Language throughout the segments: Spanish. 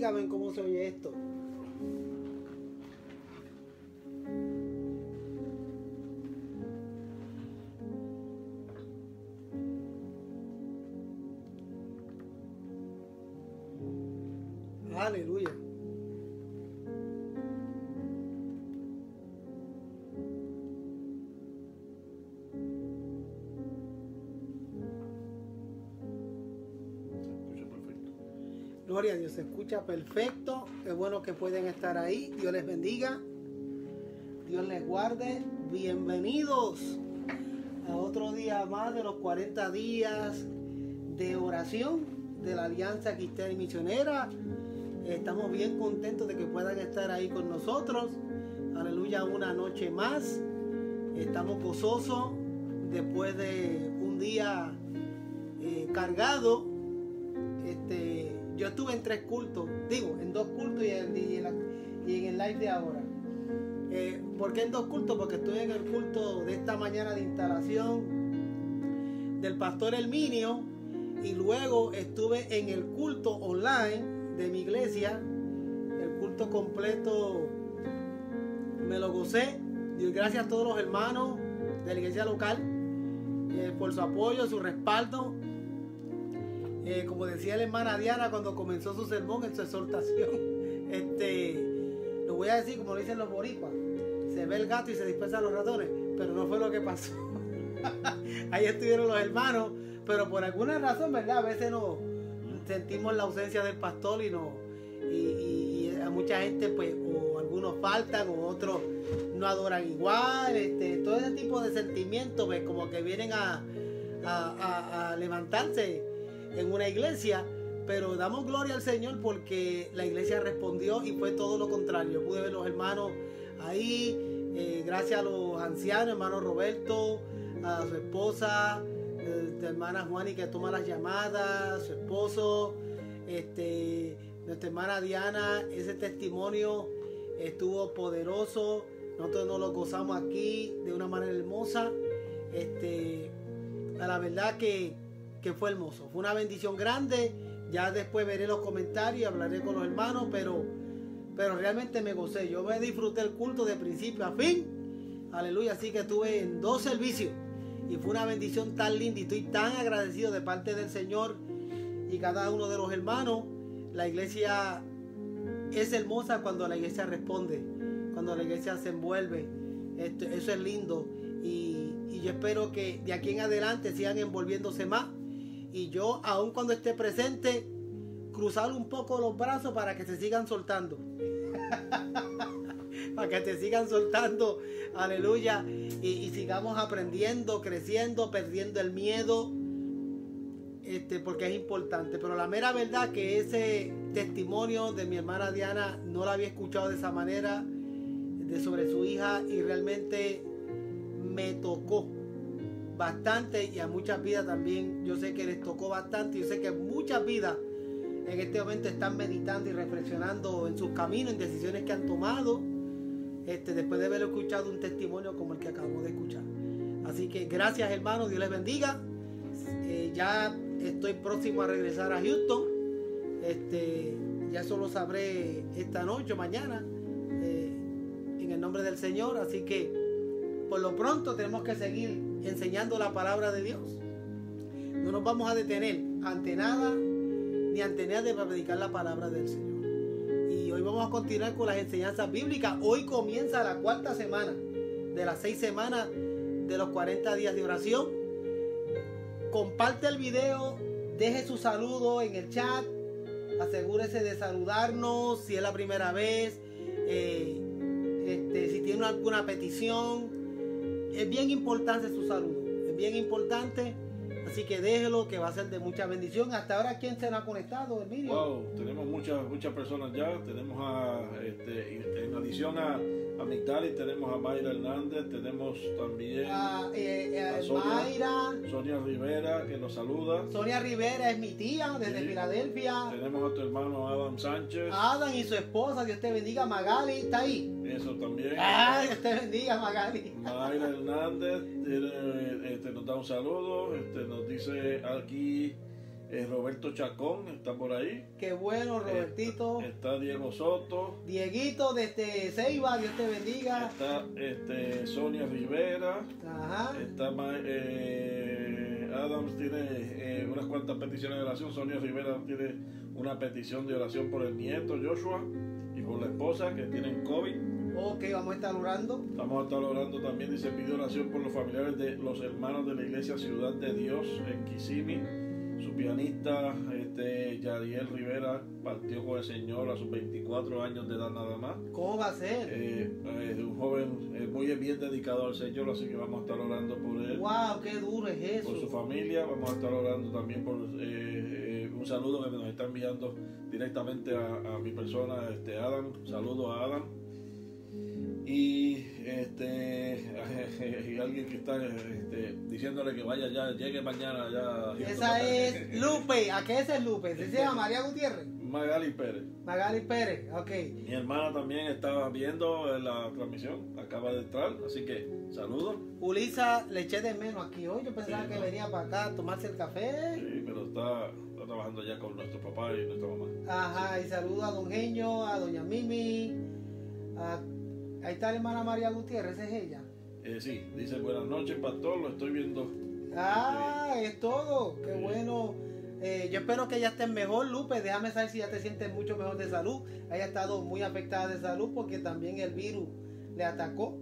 dígame cómo se oye esto. Aleluya. Gloria a Dios, se escucha perfecto. Es bueno que pueden estar ahí. Dios les bendiga. Dios les guarde. Bienvenidos a otro día más de los 40 días de oración de la Alianza Cristiana y Misionera. Estamos bien contentos de que puedan estar ahí con nosotros. Aleluya, una noche más. Estamos gozosos después de un día cargado. Yo estuve en 3 cultos, en 2 cultos y en el live de ahora. ¿Por qué en 2 cultos? Porque estuve en el culto de esta mañana de instalación del pastor Herminio y luego estuve en el culto online de mi iglesia. El culto completo me lo gocé. Y gracias a todos los hermanos de la iglesia local por su apoyo, su respaldo. Como decía la hermana Diana cuando comenzó su sermón en su exhortación, lo voy a decir como lo dicen los boricuas: se ve el gato y se dispersan los ratones, pero no fue lo que pasó. Ahí estuvieron los hermanos, pero por alguna razón, ¿verdad? A veces no sentimos la ausencia del pastor y a mucha gente, pues, o algunos faltan o otros no adoran igual, todo ese tipo de sentimientos, pues, como que vienen a levantarse en una iglesia, pero damos gloria al Señor porque la iglesia respondió y fue todo lo contrario. Yo pude ver los hermanos ahí, gracias a los ancianos, hermano Roberto, a su esposa, la hermana Juani que toma las llamadas, su esposo, nuestra hermana Diana. Ese testimonio estuvo poderoso. Nosotros nos lo gozamos aquí de una manera hermosa. La verdad que fue hermoso, fue una bendición grande. Ya después veré los comentarios y hablaré con los hermanos, pero realmente me gocé. Yo me disfruté el culto de principio a fin. Aleluya, así que estuve en 2 servicios y fue una bendición tan linda y estoy tan agradecido de parte del Señor y cada uno de los hermanos. La iglesia es hermosa cuando la iglesia responde, cuando la iglesia se envuelve. Eso es lindo y yo espero que de aquí en adelante sigan envolviéndose más. Y yo, aun cuando esté presente, cruzar un poco los brazos para que se sigan soltando. Para que te sigan soltando, aleluya. Y sigamos aprendiendo, creciendo, perdiendo el miedo. Porque es importante. Pero la mera verdad que ese testimonio de mi hermana Diana no lo había escuchado de esa manera, sobre su hija, y realmente me tocó bastante, y a muchas vidas también. Yo sé que les tocó bastante. Yo sé que muchas vidas en este momento están meditando y reflexionando en sus caminos, en decisiones que han tomado, después de haber escuchado un testimonio como el que acabamos de escuchar. Así que gracias, hermanos, Dios les bendiga. Ya estoy próximo a regresar a Houston. Ya solo sabré esta noche o mañana, en el nombre del Señor. Así que por lo pronto tenemos que seguir enseñando la palabra de Dios. No nos vamos a detener ante nada ni ante nadie para predicar la palabra del Señor. Y hoy vamos a continuar con las enseñanzas bíblicas. Hoy comienza la 4ª semana de las 6 semanas de los 40 días de oración. Comparte el video, deje su saludo en el chat, asegúrese de saludarnos si es la primera vez, si tiene alguna petición. Es bien importante su saludo, es bien importante, así que déjelo, que va a ser de mucha bendición. Hasta ahora, ¿quién se nos ha conectado, Herminio? Wow, tenemos muchas personas ya. Tenemos en adición a Migdali, tenemos a Mayra Hernández, tenemos también a Sonia Rivera, que nos saluda. Sonia Rivera es mi tía desde Filadelfia. Tenemos a tu hermano Adam Sánchez. Adam y su esposa, Dios te bendiga. Magali está ahí. Eso también. Dios te bendiga, Magali. Mayra Hernández nos da un saludo. Nos dice aquí Roberto Chacón está por ahí. Qué bueno, Robertito. Está Diego Soto. Dieguito desde Ceiba, Dios te bendiga. Está Sonia Rivera. Ajá. Está Adams tiene unas cuantas peticiones de oración. Sonia Rivera tiene una petición de oración por el nieto Joshua y por la esposa que tienen COVID. Ok, vamos a estar orando. Vamos a estar orando también. Dice, pide oración por los familiares de los hermanos de la iglesia Ciudad de Dios en Kissimmee. Su pianista Yadiel Rivera partió con el Señor a sus 24 años de edad nada más. ¿Cómo va a ser? Un joven muy bien dedicado al Señor, así que vamos a estar orando por él. ¡Wow! ¡Qué duro es eso! Por su familia. Vamos a estar orando también por un saludo que nos está enviando directamente a mi persona, Adam. Saludo a Adam. Y alguien que está diciéndole que vaya ya, llegue mañana ya. Esa es Lupe. ¿A qué es Lupe? ¿Se llama María Gutiérrez? Magali Pérez. Magali Pérez, ok. Mi hermana también estaba viendo la transmisión, acaba de entrar, así que saludos. Ulisa le eché de menos aquí hoy. Yo pensaba que venía para acá a tomarse el café. Sí, pero está trabajando ya con nuestro papá y nuestra mamá. Ajá, sí. Y saludo a don Genio, a doña Mimi. Ahí está la hermana María Gutiérrez, ¿es ella? Sí, dice buenas noches, pastor, lo estoy viendo. Es todo, qué bueno. Yo espero que ella esté mejor, Lupe. Déjame saber si ya te sientes mucho mejor de salud. Ella ha estado muy afectada de salud porque también el virus le atacó,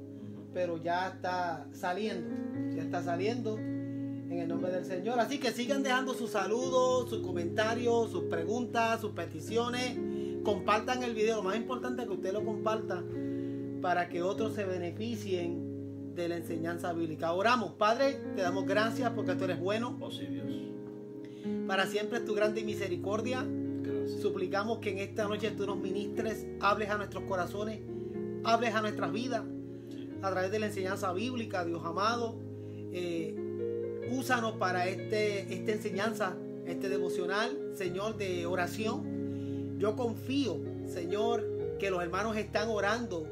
pero ya está saliendo. Ya está saliendo en el nombre del Señor. Así que sigan dejando sus saludos, sus comentarios, sus preguntas, sus peticiones. Compartan el video. Lo más importante es que usted lo comparta para que otros se beneficien de la enseñanza bíblica. Oramos. Padre, te damos gracias porque tú eres bueno. Oh, sí, Dios. Para siempre es tu grande misericordia. Gracias. Suplicamos que en esta noche tú nos ministres, hables a nuestros corazones, hables a nuestras vidas, a través de la enseñanza bíblica, Dios amado. Úsanos para esta enseñanza, este devocional, Señor, de oración. Yo confío, Señor, que los hermanos están orando,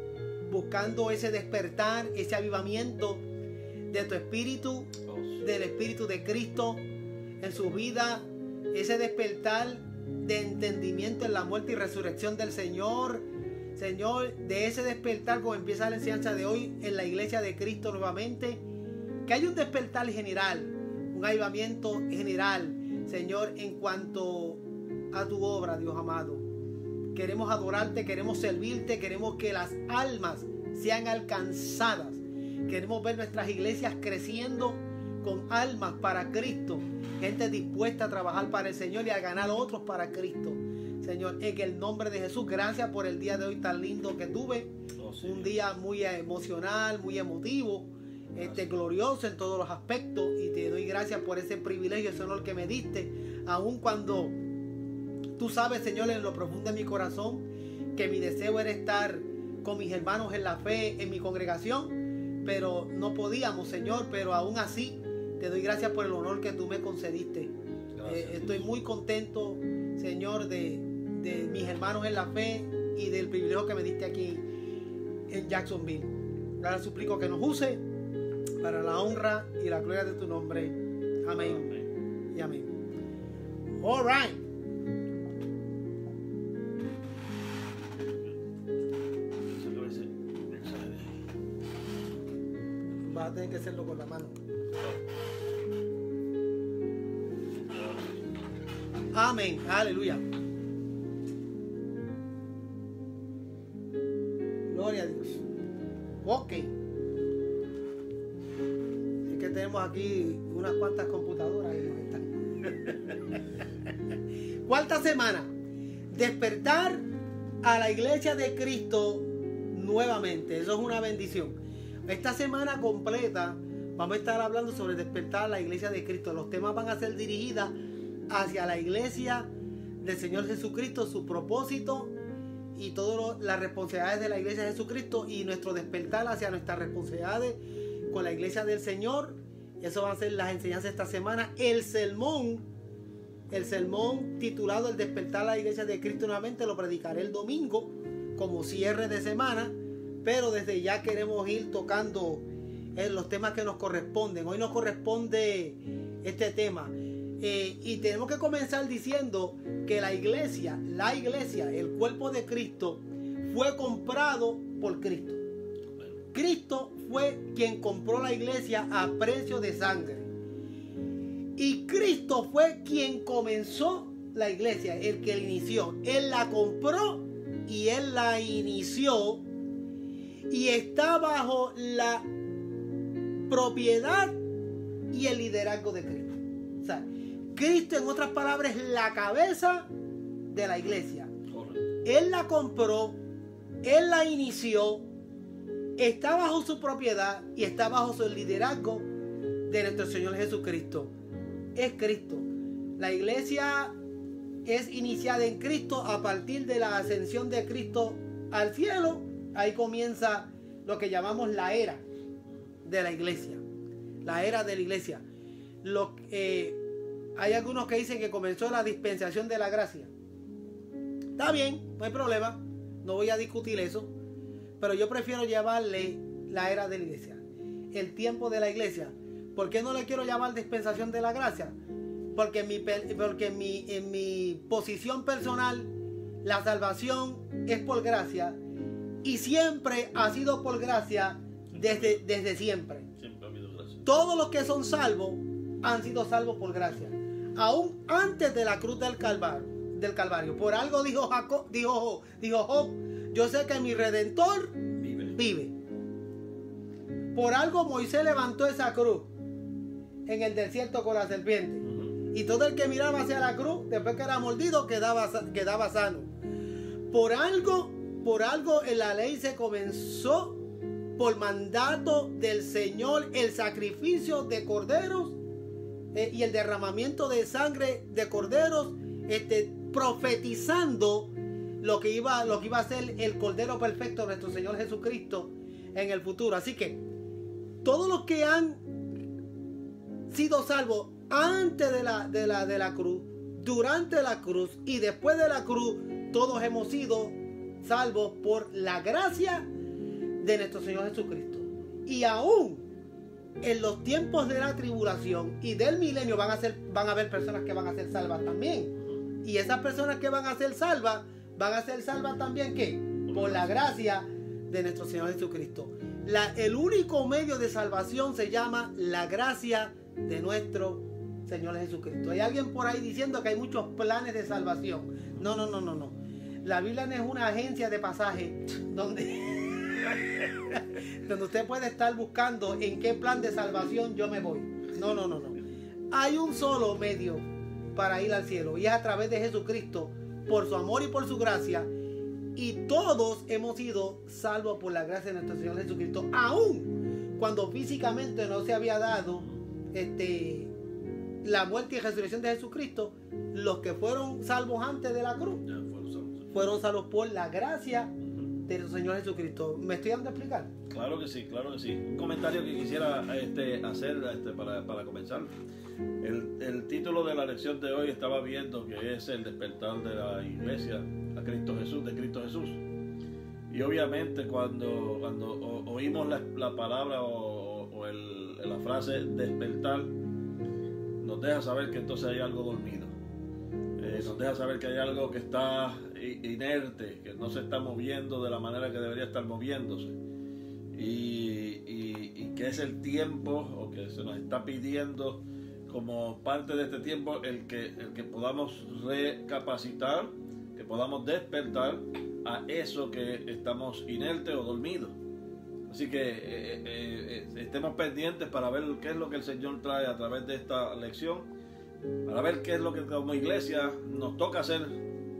buscando ese despertar, ese avivamiento de tu espíritu, del espíritu de Cristo en su vida, ese despertar de entendimiento en la muerte y resurrección del Señor. Señor, de ese despertar, como empieza la enseñanza de hoy en la iglesia de Cristo nuevamente, que haya un despertar general, un avivamiento general, Señor, en cuanto a tu obra, Dios amado. Queremos adorarte, queremos servirte, queremos que las almas sean alcanzadas. Queremos ver nuestras iglesias creciendo con almas para Cristo. Gente dispuesta a trabajar para el Señor y a ganar otros para Cristo. Señor, en el nombre de Jesús, gracias por el día de hoy tan lindo que tuve. Un día muy emocional, muy emotivo, glorioso en todos los aspectos. Y te doy gracias por ese privilegio, ese honor que me diste. Aun cuando tú sabes, Señor, en lo profundo de mi corazón, que mi deseo era estar con mis hermanos en la fe, en mi congregación. Pero no podíamos, Señor, pero aún así te doy gracias por el honor que tú me concediste. Estoy muy contento, Señor, de mis hermanos en la fe y del privilegio que me diste aquí en Jacksonville. Ahora suplico que nos use para la honra y la gloria de tu nombre. Amén. Y amén. All right. Vas a tener que hacerlo con la mano. Amén, aleluya. Gloria a Dios. Ok. Es que tenemos aquí unas cuantas computadoras y nos están. Cuarta semana. Despertar a la iglesia de Cristo nuevamente. Eso es una bendición. Esta semana completa vamos a estar hablando sobre despertar a la iglesia de Cristo. Los temas van a ser dirigidos hacia la iglesia del Señor Jesucristo, su propósito y todas las responsabilidades de la iglesia de Jesucristo y nuestro despertar hacia nuestras responsabilidades con la iglesia del Señor. Eso van a ser las enseñanzas de esta semana. El sermón titulado El despertar a la iglesia de Cristo nuevamente lo predicaré el domingo como cierre de semana. Pero desde ya queremos ir tocando los temas que nos corresponden. Hoy nos corresponde este tema. Y tenemos que comenzar diciendo que la iglesia, el cuerpo de Cristo, fue comprado por Cristo. Cristo fue quien compró la iglesia a precio de sangre. Y Cristo fue quien comenzó la iglesia, el que la inició. Él la compró y Él la inició. Y está bajo la propiedad y el liderazgo de Cristo. O sea, Cristo, en otras palabras, es la cabeza de la iglesia. Correcto. Él la compró, Él la inició, está bajo su propiedad y está bajo su liderazgo de nuestro Señor Jesucristo. Es Cristo. La iglesia es iniciada en Cristo a partir de la ascensión de Cristo al cielo. Ahí comienza lo que llamamos la era de la iglesia. La era de la iglesia. Hay algunos que dicen que comenzó la dispensación de la gracia. Está bien, no hay problema. No voy a discutir eso. Pero yo prefiero llamarle la era de la iglesia. El tiempo de la iglesia. ¿Por qué no le quiero llamar dispensación de la gracia? Porque en mi posición personal, la salvación es por gracia. Y siempre ha sido por gracia desde siempre. Siempre ha habido gracia. Todos los que son salvos han sido salvos por gracia. Aún antes de la cruz del Calvario. Por algo dijo Job, yo sé que mi Redentor vive. Por algo Moisés levantó esa cruz en el desierto con la serpiente. Y todo el que miraba hacia la cruz, después que era mordido, quedaba sano. Por algo en la ley se comenzó por mandato del Señor el sacrificio de corderos y el derramamiento de sangre de corderos, profetizando lo que iba a ser el Cordero Perfecto, nuestro Señor Jesucristo, en el futuro. Así que todos los que han sido salvos antes de la cruz, durante la cruz y después de la cruz, todos hemos sido salvos por la gracia de nuestro Señor Jesucristo. Y aún en los tiempos de la tribulación y del milenio van a haber personas que van a ser salvas también. Y esas personas que van a ser salvas también ¿qué? Por la gracia de nuestro Señor Jesucristo. El único medio de salvación se llama la gracia de nuestro Señor Jesucristo. Hay alguien por ahí diciendo que hay muchos planes de salvación. No. La Biblia no es una agencia de pasaje donde usted puede estar buscando en qué plan de salvación yo me voy. No. Hay un solo medio para ir al cielo y es a través de Jesucristo, por su amor y por su gracia. Y todos hemos sido salvos por la gracia de nuestro Señor Jesucristo, aún cuando físicamente no se había dado la muerte y resurrección de Jesucristo. Los que fueron salvos antes de la cruz fueron salvos por la gracia de nuestro Señor Jesucristo. ¿Me estoy dando a explicar? Claro que sí. Un comentario que quisiera hacer para comenzar. El título de la lección de hoy estaba viendo que es el despertar de la iglesia a Cristo Jesús, de Cristo Jesús. Y obviamente cuando oímos la palabra o la frase despertar, nos deja saber que entonces hay algo dormido. Nos deja saber que hay algo que está inerte, que no se está moviendo de la manera que debería estar moviéndose. Y que es el tiempo, o que se nos está pidiendo como parte de este tiempo, el que podamos recapacitar, que podamos despertar a eso que estamos inertes o dormidos. Así que estemos pendientes para ver qué es lo que el Señor trae a través de esta lección, para ver qué es lo que como iglesia nos toca hacer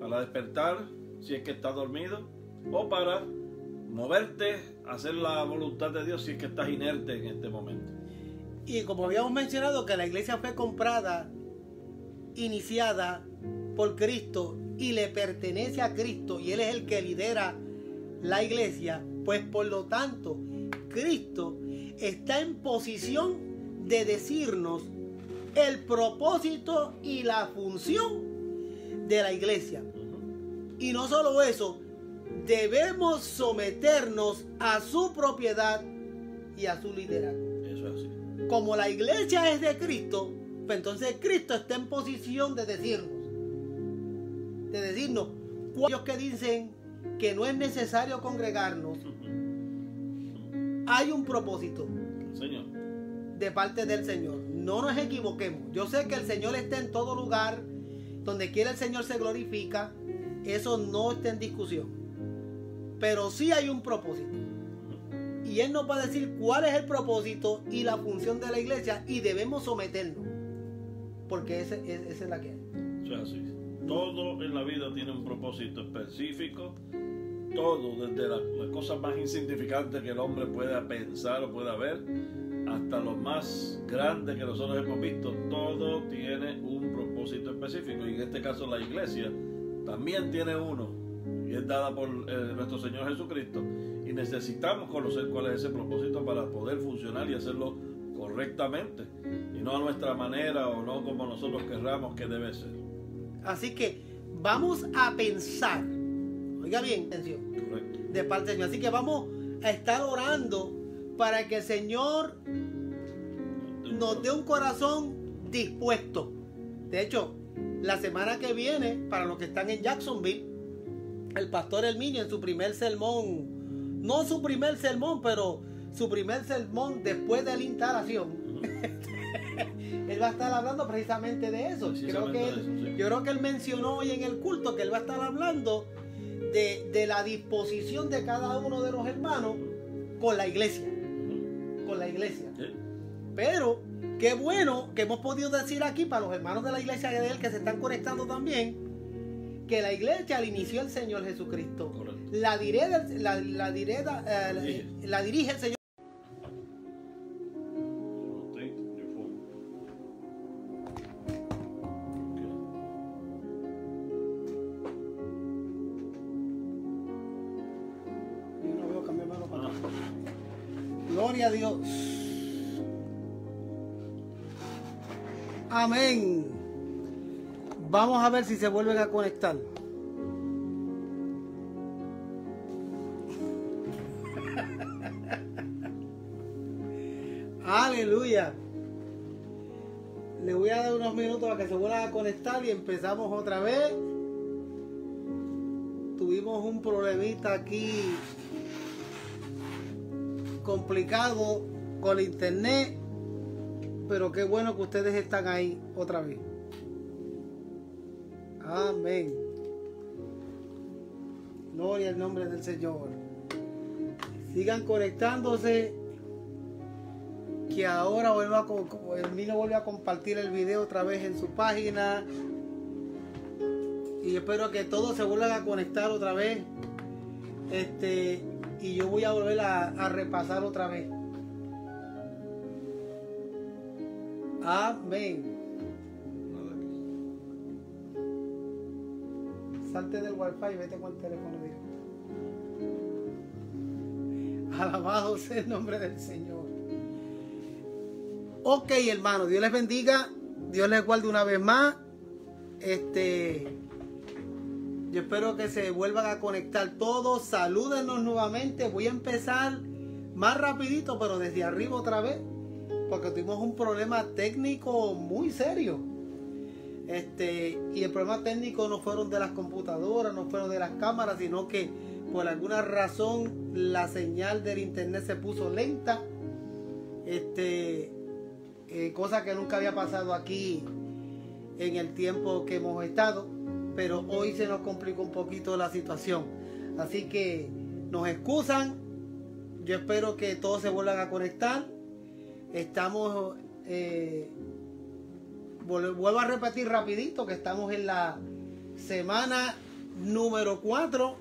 para despertar, si es que estás dormido, o para moverte, hacer la voluntad de Dios si es que estás inerte en este momento. Y como habíamos mencionado que la iglesia fue comprada, iniciada por Cristo y le pertenece a Cristo y Él es el que lidera la iglesia, pues por lo tanto Cristo está en posición de decirnos el propósito y la función de la iglesia. Y no solo eso, debemos someternos a su propiedad y a su liderazgo. Eso es así. Como la iglesia es de Cristo, Pues entonces Cristo está en posición de decirnos aquellos que dicen que no es necesario congregarnos, hay un propósito, Señor, de parte del Señor. No nos equivoquemos. Yo sé que el Señor está en todo lugar. Donde quiera el Señor se glorifica. Eso no está en discusión. Pero sí hay un propósito. Y Él nos va a decir cuál es el propósito y la función de la iglesia. Y debemos someternos. Porque esa es la que hay. O sea, sí. Todo en la vida tiene un propósito específico. Todo, desde las cosas más insignificantes que el hombre pueda pensar o pueda ver, hasta lo más grande que nosotros hemos visto, todo tiene un propósito específico. Y en este caso la iglesia también tiene uno, y es dada por nuestro Señor Jesucristo. Y necesitamos conocer cuál es ese propósito para poder funcionar y hacerlo correctamente, y no a nuestra manera o no como nosotros querramos que debe ser. Así que vamos a pensar, oiga bien, atención, Correcto. de parte del Señor. Así que vamos a estar orando para que el Señor nos dé un corazón dispuesto. De hecho, la semana que viene, para los que están en Jacksonville, el pastor Herminio en su primer sermón, no su primer sermón, pero su primer sermón después de la instalación, él va a estar hablando precisamente de eso. Yo creo que él mencionó hoy en el culto que él va a estar hablando de la disposición de cada uno de los hermanos con la iglesia. Con la iglesia. Sí. Pero qué bueno que hemos podido decir aquí para los hermanos de la iglesia de él que se están conectando también, que la iglesia la inició el Señor Jesucristo. Correcto. La dirige el Señor. Yo no veo cambiar mano para acá. Gloria a Dios. Amén. Vamos a ver si se vuelven a conectar. Aleluya. Le voy a dar unos minutos para que se vuelvan a conectar y empezamos otra vez. Tuvimos un problemita aquí complicado con el internet, pero qué bueno que ustedes están ahí otra vez. Amén. Gloria al nombre del Señor. Sigan conectándose, que ahora Herminio vuelve a compartir el video otra vez en su página, y espero que todos se vuelvan a conectar otra vez. Y yo voy a volver a repasar otra vez. Amén. Salte del wifi y vete con el teléfono directo. Alabado sea el nombre del Señor. Ok, hermanos, Dios les bendiga, Dios les guarde una vez más. Yo espero que se vuelvan a conectar todos. Salúdenos nuevamente. Voy a empezar más rapidito, pero desde arriba otra vez, porque tuvimos un problema técnico muy serio. Y el problema técnico no fueron de las computadoras, no fueron de las cámaras, sino que por alguna razón la señal del internet se puso lenta. Cosa que nunca había pasado aquí en el tiempo que hemos estado, pero hoy se nos complicó un poquito la situación. Así que nos excusan. Yo espero que todos se vuelvan a conectar. Estamos, vuelvo a repetir rapidito que estamos en la semana número 4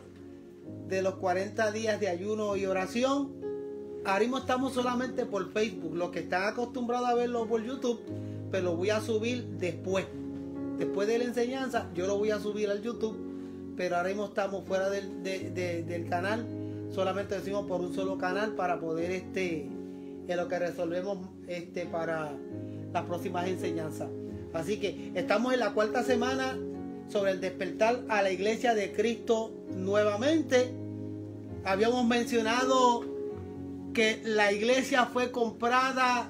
de los 40 días de ayuno y oración. Ahora mismo estamos solamente por Facebook. Los que están acostumbrados a verlo por YouTube, pero lo voy a subir después de la enseñanza. Yo lo voy a subir al YouTube, pero ahora mismo estamos fuera del canal. Solamente decimos por un solo canal para poder en lo que resolvemos para las próximas enseñanzas. Así que estamos en la 4ª semana sobre el despertar a la iglesia de Cristo nuevamente. Habíamos mencionado que la iglesia fue comprada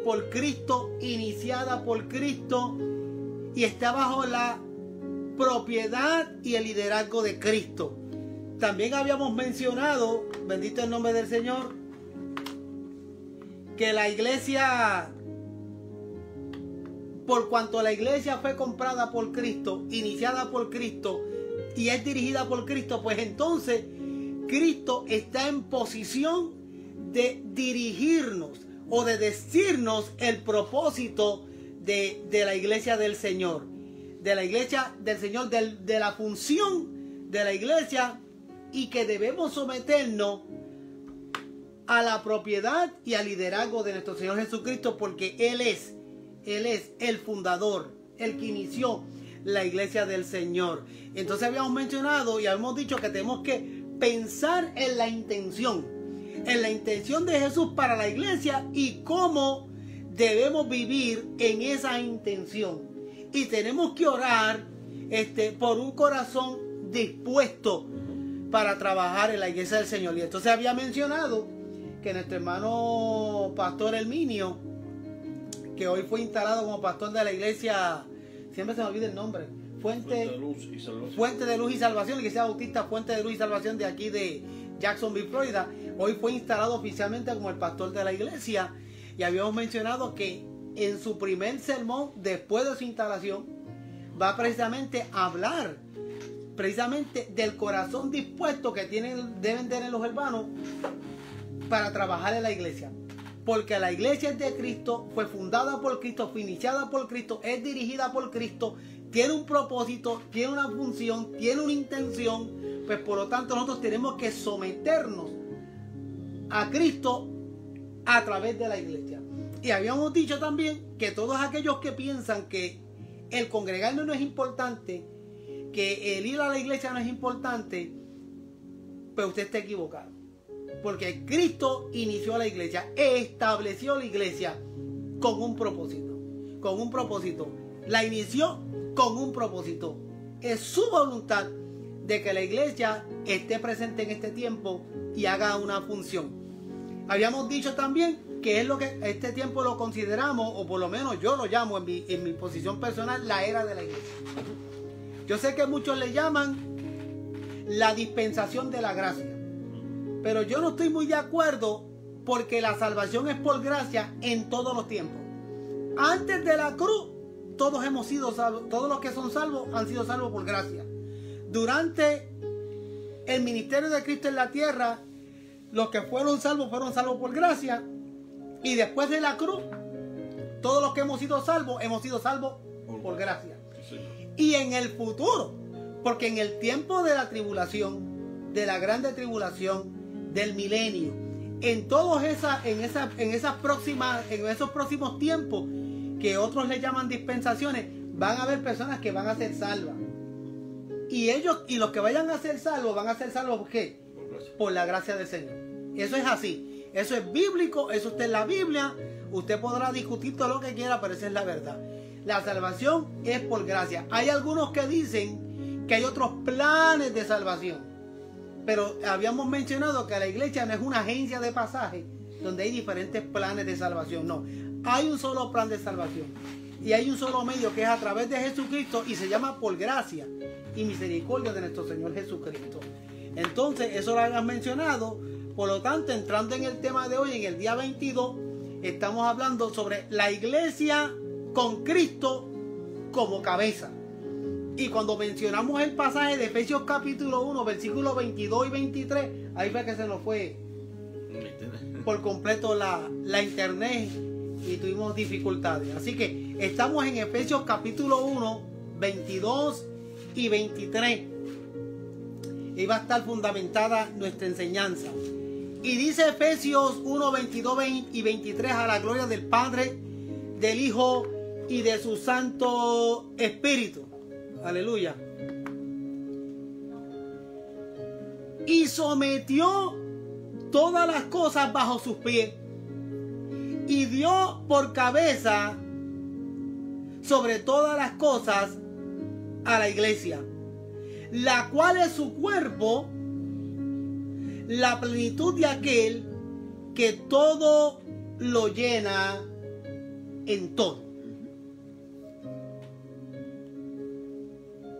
por Cristo, iniciada por Cristo y está bajo la propiedad y el liderazgo de Cristo. También habíamos mencionado, bendito el nombre del Señor, que la iglesia, por cuanto la iglesia fue comprada por Cristo, iniciada por Cristo y es dirigida por Cristo, pues entonces Cristo está en posición de dirigirnos o de decirnos el propósito de la iglesia del Señor, de la iglesia del Señor, de la función de la iglesia, y que debemos someternos a la propiedad y al liderazgo de nuestro Señor Jesucristo, porque Él es el fundador, el que inició la iglesia del Señor. Entonces habíamos mencionado y habíamos dicho que tenemos que pensar en la intención de Jesús para la iglesia y cómo debemos vivir en esa intención. Y tenemos que orar por un corazón dispuesto para trabajar en la iglesia del Señor. Y entonces había mencionado que nuestro hermano pastor Herminio, que hoy fue instalado como pastor de la iglesia, siempre se me olvida el nombre, Fuente de Luz y Salvación, Iglesia Bautista Fuente de Luz y Salvación de aquí de Jacksonville, Florida, hoy fue instalado oficialmente como el pastor de la iglesia. Y habíamos mencionado que en su primer sermón, después de su instalación, va precisamente a hablar precisamente del corazón dispuesto que deben tener los hermanos para trabajar en la iglesia. Porque la iglesia es de Cristo, fue fundada por Cristo, fue iniciada por Cristo, es dirigida por Cristo, tiene un propósito, tiene una función, tiene una intención. Pues por lo tanto nosotros tenemos que someternos a Cristo a través de la iglesia. Y habíamos dicho también que todos aquellos que piensan que el congregarnos no es importante, que el ir a la iglesia no es importante, pues usted está equivocado. Porque Cristo inició la iglesia, estableció la iglesia con un propósito. Con un propósito. La inició con un propósito. Es su voluntad de que la iglesia esté presente en este tiempo y haga una función. Habíamos dicho también que es lo que este tiempo lo consideramos, o por lo menos yo lo llamo en mi posición personal, la era de la iglesia. Yo sé que muchos le llaman la dispensación de la gracia, pero yo no estoy muy de acuerdo, porque la salvación es por gracia en todos los tiempos. Antes de la cruz, todos hemos sido salvos, todos los que son salvos han sido salvos por gracia. Durante el ministerio de Cristo en la tierra, los que fueron salvos por gracia, y después de la cruz, todos los que hemos sido salvos por gracia. Y en el futuro, porque en el tiempo de la tribulación, de la grande tribulación, del milenio, en esos próximos tiempos, que otros le llaman dispensaciones, van a haber personas que van a ser salvas. Y los que vayan a ser salvos, van a ser salvos ¿por qué? Por la gracia del Señor. Eso es así. Eso es bíblico, eso está en la Biblia. Usted podrá discutir todo lo que quiera, pero esa es la verdad. La salvación es por gracia. Hay algunos que dicen que hay otros planes de salvación, pero habíamos mencionado que la iglesia no es una agencia de pasaje donde hay diferentes planes de salvación. No, hay un solo plan de salvación y hay un solo medio, que es a través de Jesucristo, y se llama por gracia y misericordia de nuestro Señor Jesucristo. Entonces eso lo habíamos mencionado. Por lo tanto, entrando en el tema de hoy, en el día 22, estamos hablando sobre la iglesia con Cristo como cabeza. Y cuando mencionamos el pasaje de Efesios capítulo 1, versículos 22 y 23, ahí fue que se nos fue por completo la internet y tuvimos dificultades. Así que estamos en Efesios capítulo 1, 22 y 23. Y va a estar fundamentada nuestra enseñanza. Y dice Efesios 1, 22 y 23, a la gloria del Padre, del Hijo y de su Santo Espíritu. Aleluya. Y sometió todas las cosas bajo sus pies, y dio por cabeza sobre todas las cosas a la iglesia, la cual es su cuerpo, la plenitud de aquel que todo lo llena en todo.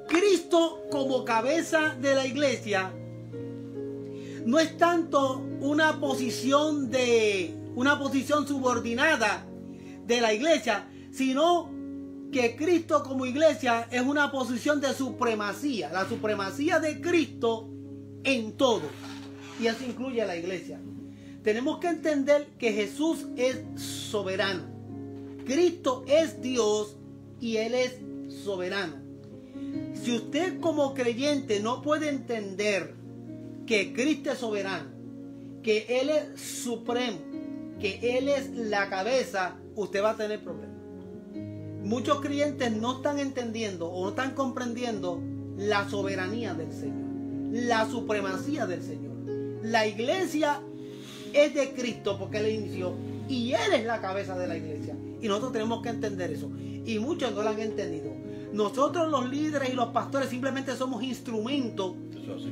Cristo como cabeza de la iglesia no es tanto una posición subordinada de la iglesia, sino que Cristo como iglesia es una posición de supremacía, la supremacía de Cristo en todo, y eso incluye a la iglesia. Tenemos que entender que Jesús es soberano, Cristo es Dios y Él es soberano. Si usted como creyente no puede entender que Cristo es soberano, que Él es supremo, que Él es la cabeza, usted va a tener problemas. Muchos creyentes no están entendiendo o no están comprendiendo la soberanía del Señor, la supremacía del Señor. La iglesia es de Cristo porque Él inició y Él es la cabeza de la iglesia. Y nosotros tenemos que entender eso. Y muchos no lo han entendido. Nosotros los líderes y los pastores simplemente somos instrumentos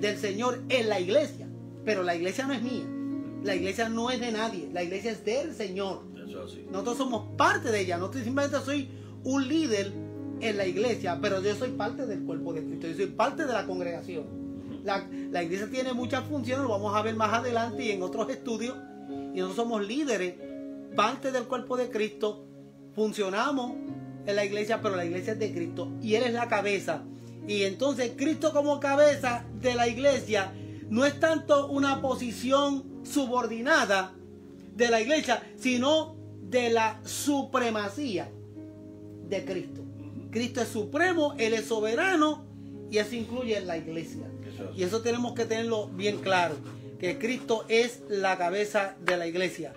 del Señor en la iglesia. Pero la iglesia no es mía. La iglesia no es de nadie. La iglesia es del Señor. Nosotros somos parte de ella. No simplemente soy un líder en la iglesia, pero yo soy parte del cuerpo de Cristo. Yo soy parte de la congregación. La iglesia tiene muchas funciones, lo vamos a ver más adelante y en otros estudios. Y nosotros somos líderes, parte del cuerpo de Cristo. Funcionamos en la iglesia, pero la iglesia es de Cristo y Él es la cabeza. Y entonces Cristo como cabeza de la iglesia no es tanto una posición subordinada de la iglesia, sino de la supremacía de Cristo. Cristo es supremo, Él es soberano y eso incluye la iglesia. Y eso tenemos que tenerlo bien claro, que Cristo es la cabeza de la iglesia.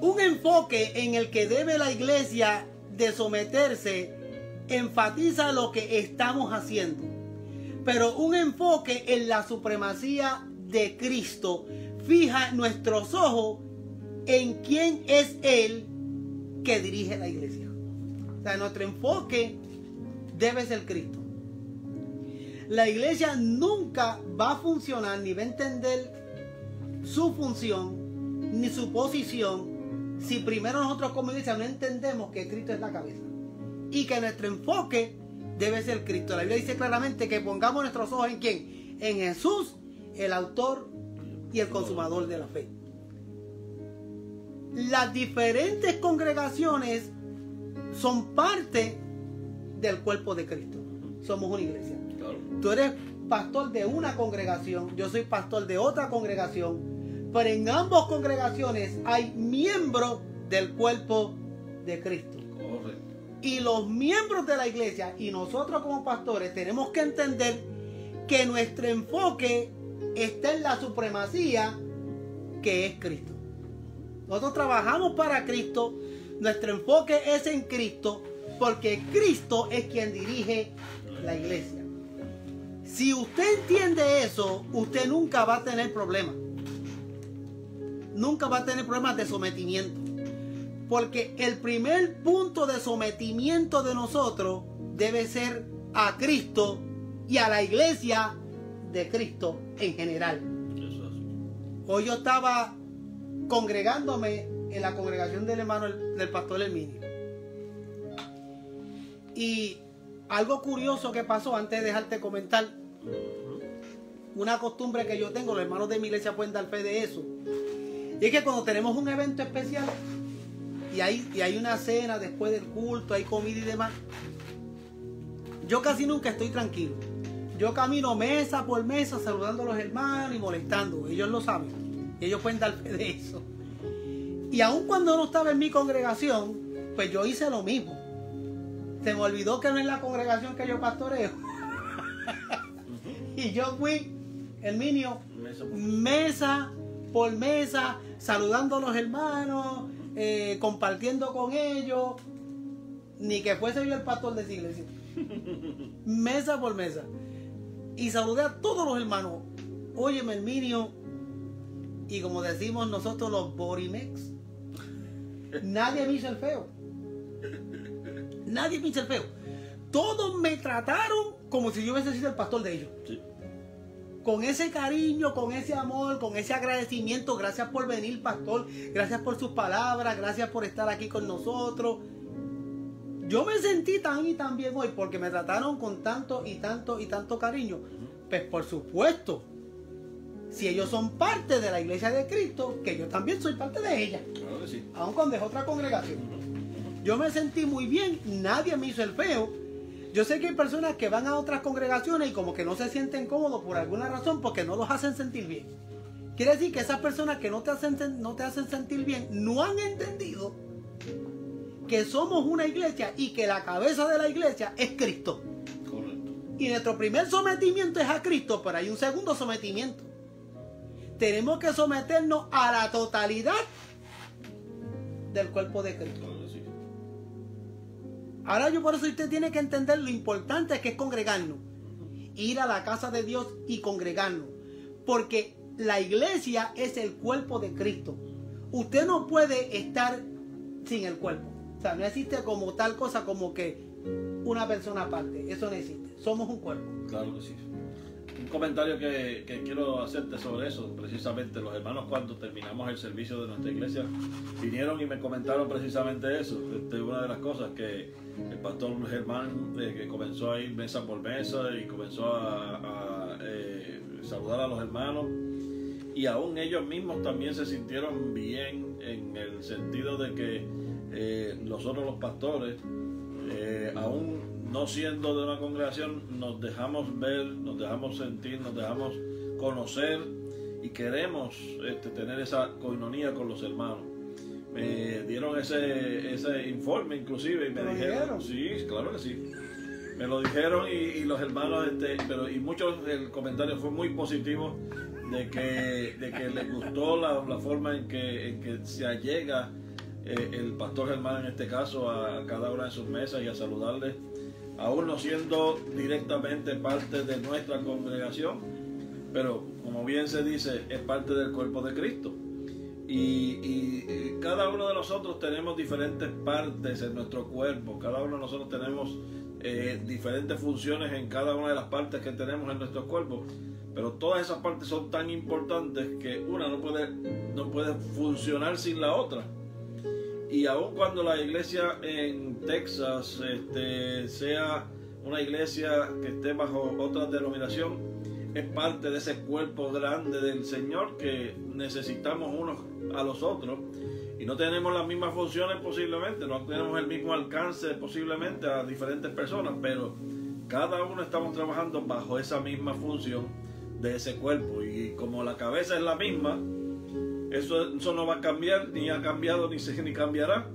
Un enfoque en el que debe la iglesia de someterse enfatiza lo que estamos haciendo, pero un enfoque en la supremacía de Cristo fija nuestros ojos en quién es Él que dirige la iglesia. O sea, nuestro enfoque debe ser Cristo. La iglesia nunca va a funcionar ni va a entender su función ni su posición si primero nosotros como iglesia no entendemos que Cristo es la cabeza y que nuestro enfoque debe ser Cristo. La Biblia dice claramente que pongamos nuestros ojos en ¿quién? En Jesús, el autor y el consumador de la fe. Las diferentes congregaciones son parte del cuerpo de Cristo. Somos una iglesia. Tú eres pastor de una congregación, yo soy pastor de otra congregación, pero en ambas congregaciones hay miembros del cuerpo de Cristo. Correcto. Y los miembros de la iglesia y nosotros como pastores tenemos que entender que nuestro enfoque está en la supremacía que es Cristo. Nosotros trabajamos para Cristo, nuestro enfoque es en Cristo, porque Cristo es quien dirige la iglesia. Si usted entiende eso, usted nunca va a tener problemas. Nunca va a tener problemas de sometimiento. Porque el primer punto de sometimiento de nosotros debe ser a Cristo y a la iglesia de Cristo en general. Hoy yo estaba congregándome en la congregación del hermano del pastor Herminio. Y algo curioso que pasó antes de dejarte comentar, una costumbre que yo tengo, los hermanos de mi iglesia pueden dar fe de eso, y es que cuando tenemos un evento especial y hay una cena después del culto, hay comida y demás, yo casi nunca estoy tranquilo. Yo camino mesa por mesa saludando a los hermanos y molestando. Ellos lo saben, ellos pueden dar fe de eso. Y aun cuando no estaba en mi congregación, pues yo hice lo mismo. Se me olvidó que no es la congregación que yo pastoreo. Y yo fui, Herminio, mesa por mesa, saludando a los hermanos, compartiendo con ellos, ni que fuese yo el pastor de esa iglesia. Mesa por mesa. Y saludé a todos los hermanos. Óyeme, Herminio, y como decimos nosotros los Borimex, nadie me hizo el feo. Nadie me hizo el feo. Todos me trataron como si yo hubiese sido el pastor de ellos. Sí. con ese cariño, con ese amor, con ese agradecimiento. Gracias por venir, pastor. Gracias por sus palabras. Gracias por estar aquí con nosotros. Yo me sentí tan y tan bien hoy porque me trataron con tanto y tanto y tanto cariño. Pues por supuesto, si ellos son parte de la iglesia de Cristo, que yo también soy parte de ella. Claro que sí. Aun cuando es otra congregación. Yo me sentí muy bien, nadie me hizo el feo. Yo sé que hay personas que van a otras congregaciones y como que no se sienten cómodos por alguna razón porque no los hacen sentir bien. Quiere decir que esas personas que no te hacen sentir bien no han entendido que somos una iglesia y que la cabeza de la iglesia es Cristo. Correcto. Y nuestro primer sometimiento es a Cristo, pero hay un segundo sometimiento. Tenemos que someternos a la totalidad del cuerpo de Cristo. Claro que sí. Ahora yo por eso usted tiene que entender lo importante que es congregarnos. Ir a la casa de Dios y congregarnos. Porque la iglesia es el cuerpo de Cristo. Usted no puede estar sin el cuerpo. O sea, no existe como tal cosa como que una persona aparte. Eso no existe. Somos un cuerpo. Claro que sí. Un comentario que quiero hacerte sobre eso, precisamente los hermanos cuando terminamos el servicio de nuestra iglesia vinieron y me comentaron precisamente eso. Una de las cosas que el pastor Germán que comenzó a ir mesa por mesa y comenzó a saludar a los hermanos, y aún ellos mismos también se sintieron bien en el sentido de que nosotros los pastores, aún no siendo de una congregación, nos dejamos ver, nos dejamos sentir, nos dejamos conocer y queremos tener esa coinonía con los hermanos. Me dieron ese informe inclusive y me dijeron, sí, claro que sí, me lo dijeron y los hermanos, y muchos, el comentario fue muy positivo de que les gustó la forma en que se allega el pastor Germán en este caso a cada una de sus mesas y a saludarles, aún no siendo directamente parte de nuestra congregación, pero como bien se dice, es parte del cuerpo de Cristo. Y cada uno de nosotros tenemos diferentes partes en nuestro cuerpo, cada uno de nosotros tenemos diferentes funciones en cada una de las partes que tenemos en nuestro cuerpo, pero todas esas partes son tan importantes que una no puede funcionar sin la otra. Y aun cuando la iglesia en Texas sea una iglesia que esté bajo otra denominación, es parte de ese cuerpo grande del Señor que necesitamos unos a los otros. Y no tenemos las mismas funciones posiblemente, no tenemos el mismo alcance posiblemente a diferentes personas, pero cada uno estamos trabajando bajo esa misma función de ese cuerpo. Y como la cabeza es la misma, eso no va a cambiar, ni ha cambiado, ni cambiará.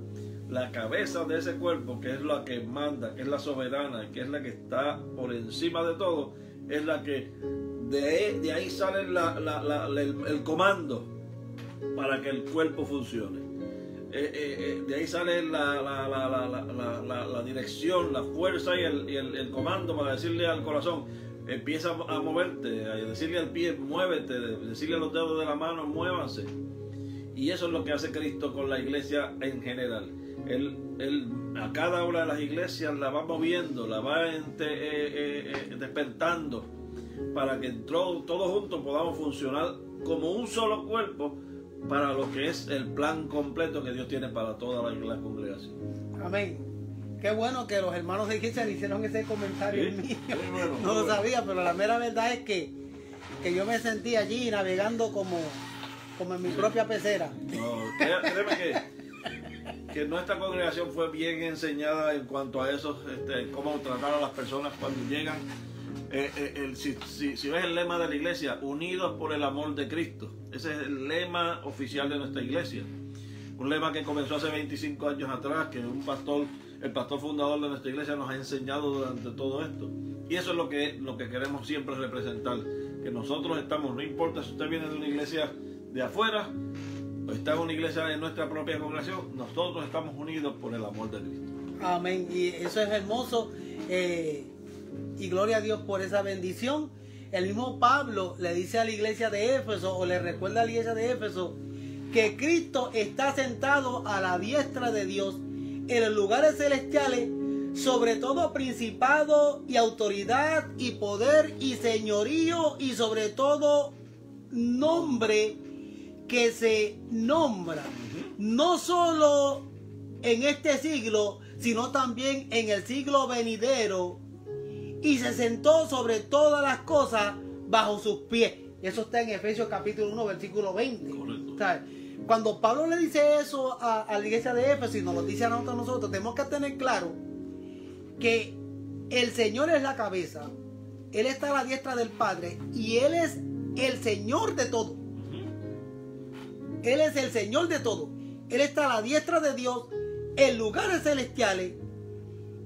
La cabeza de ese cuerpo, que es la que manda, que es la soberana, que es la que está por encima de todo, es la que de ahí sale el comando para que el cuerpo funcione. De ahí sale la dirección, la fuerza y el comando para decirle al corazón, empieza a moverte, a decirle al pie, muévete, decirle a los dedos de la mano, muévanse. Y eso es lo que hace Cristo con la iglesia en general. Él a cada una de las iglesias la va moviendo, la va despertando para que todos juntos podamos funcionar como un solo cuerpo para lo que es el plan completo que Dios tiene para toda la congregación. Amén. Qué bueno que los hermanos de iglesia le hicieron ese comentario mío. Bueno, no lo sabía, pero la mera verdad es que yo me sentí allí navegando como en mi propia pecera. No, créeme que nuestra congregación fue bien enseñada en cuanto a eso, cómo tratar a las personas cuando llegan. Si ves el lema de la iglesia, unidos por el amor de Cristo, ese es el lema oficial de nuestra iglesia. Un lema que comenzó hace 25 años atrás, que el pastor fundador de nuestra iglesia nos ha enseñado durante todo esto. Y eso es lo que queremos siempre representar, que nosotros estamos, no importa si usted viene de una iglesia de afuera o está en una iglesia de nuestra propia congregación, nosotros estamos unidos por el amor de Cristo. Amén. Y eso es hermoso. Y gloria a Dios por esa bendición. El mismo Pablo le dice a la iglesia de Éfeso, o le recuerda a la iglesia de Éfeso, que Cristo está sentado a la diestra de Dios en los lugares celestiales, sobre todo principado y autoridad y poder y señorío y sobre todo nombre que se nombra, no solo en este siglo, sino también en el siglo venidero, y se sentó sobre todas las cosas bajo sus pies. Eso está en Efesios capítulo 1, versículo 20. Correcto. ¿Sabes? Cuando Pablo le dice eso a la iglesia de Éfeso y nos lo dice a nosotros, tenemos que tener claro que el Señor es la cabeza, Él está a la diestra del Padre y Él es el Señor de todo. Él es el Señor de todo. Él está a la diestra de Dios en lugares celestiales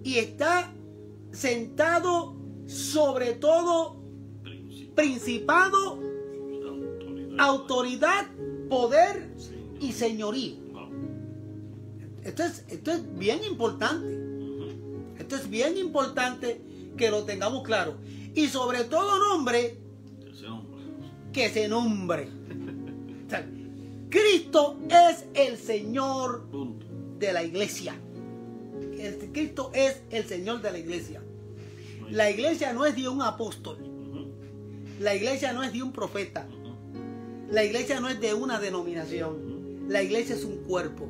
y está sentado sobre todo principado, autoridad, poder y señorío. Esto es bien importante. Esto es bien importante que lo tengamos claro. Y sobre todo nombre, que se nombre. O sea, Cristo es el Señor de la iglesia. Cristo es el Señor de la iglesia. La iglesia no es de un apóstol. La iglesia no es de un profeta. La iglesia no es de una denominación. La iglesia es un cuerpo.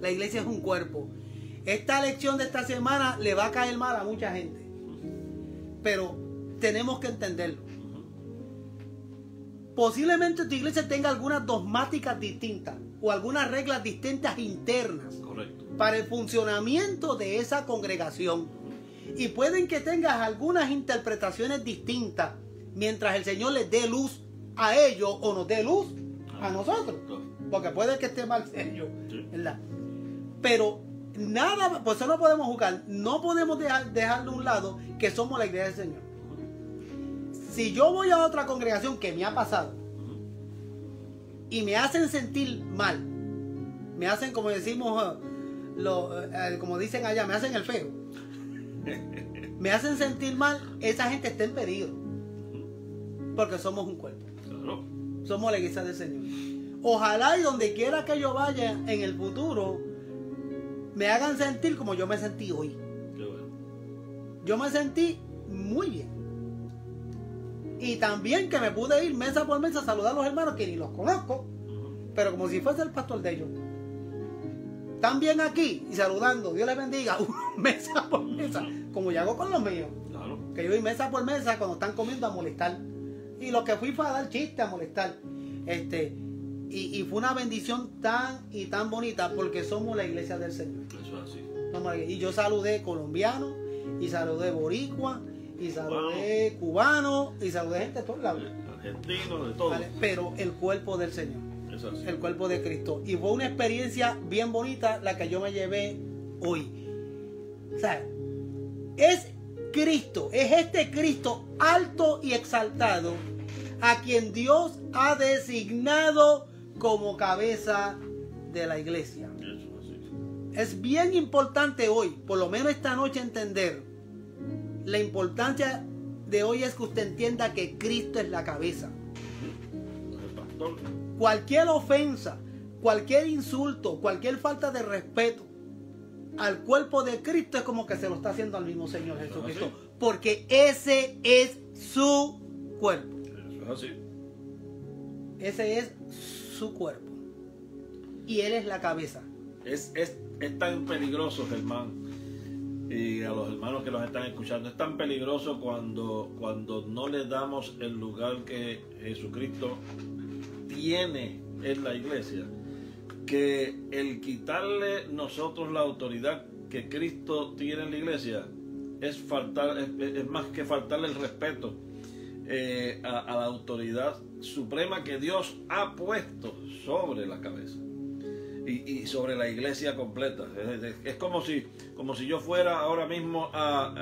La iglesia es un cuerpo. Esta lección de esta semana le va a caer mal a mucha gente. Pero tenemos que entenderlo. Posiblemente tu iglesia tenga algunas dogmáticas distintas o algunas reglas distintas internas. Correcto. Para el funcionamiento de esa congregación. Y pueden que tengas algunas interpretaciones distintas mientras el Señor les dé luz a ellos o nos dé luz a nosotros. Porque puede que esté mal ellos, ¿verdad? Pero nada, por eso no podemos jugar. No podemos dejar de un lado que somos la iglesia del Señor. Si yo voy a otra congregación que me ha pasado y me hacen sentir mal, me hacen, como decimos, como dicen allá, me hacen el feo, me hacen sentir mal, esa gente está en peligro, porque somos un cuerpo. Claro. Somos la iglesia del Señor. Ojalá y donde quiera que yo vaya en el futuro me hagan sentir como yo me sentí hoy. Qué bueno. Yo me sentí muy bien. Y también que me pude ir mesa por mesa a saludar a los hermanos que ni los conozco, pero como si fuese el pastor de ellos. También aquí y saludando, Dios les bendiga, mesa por mesa, como yo hago con los míos. Claro. Que yo voy mesa por mesa cuando están comiendo a molestar. Y lo que fui fue a dar chiste, a molestar. Y fue una bendición tan y tan bonita porque somos la iglesia del Señor. Eso es así. Y yo saludé colombiano, y saludé boricua, y saludé cubano, y saludé gente de todos lados. Argentino, de todo. ¿Vale? Pero el cuerpo del Señor. Eso es así. El cuerpo de Cristo. Y fue una experiencia bien bonita la que yo me llevé hoy. O sea, es Cristo, es este Cristo alto y exaltado a quien Dios ha designado como cabeza de la iglesia. Eso es así. Es bien importante hoy, por lo menos esta noche, entender la importancia de hoy es que usted entienda que Cristo es la cabeza. El pastor. Cualquier ofensa, cualquier insulto, cualquier falta de respeto al cuerpo de Cristo es como que se lo está haciendo al mismo Señor Jesucristo, porque ese es su cuerpo. Eso es así. Ese es su cuerpo y Él es la cabeza. Es tan peligroso, Germán, y a los hermanos que los están escuchando, es tan peligroso cuando no le damos el lugar que Jesucristo tiene en la iglesia, que el quitarle nosotros la autoridad que Cristo tiene en la iglesia es más que faltarle el respeto a la autoridad suprema que Dios ha puesto sobre la cabeza y sobre la iglesia completa. Es como si yo fuera ahora mismo a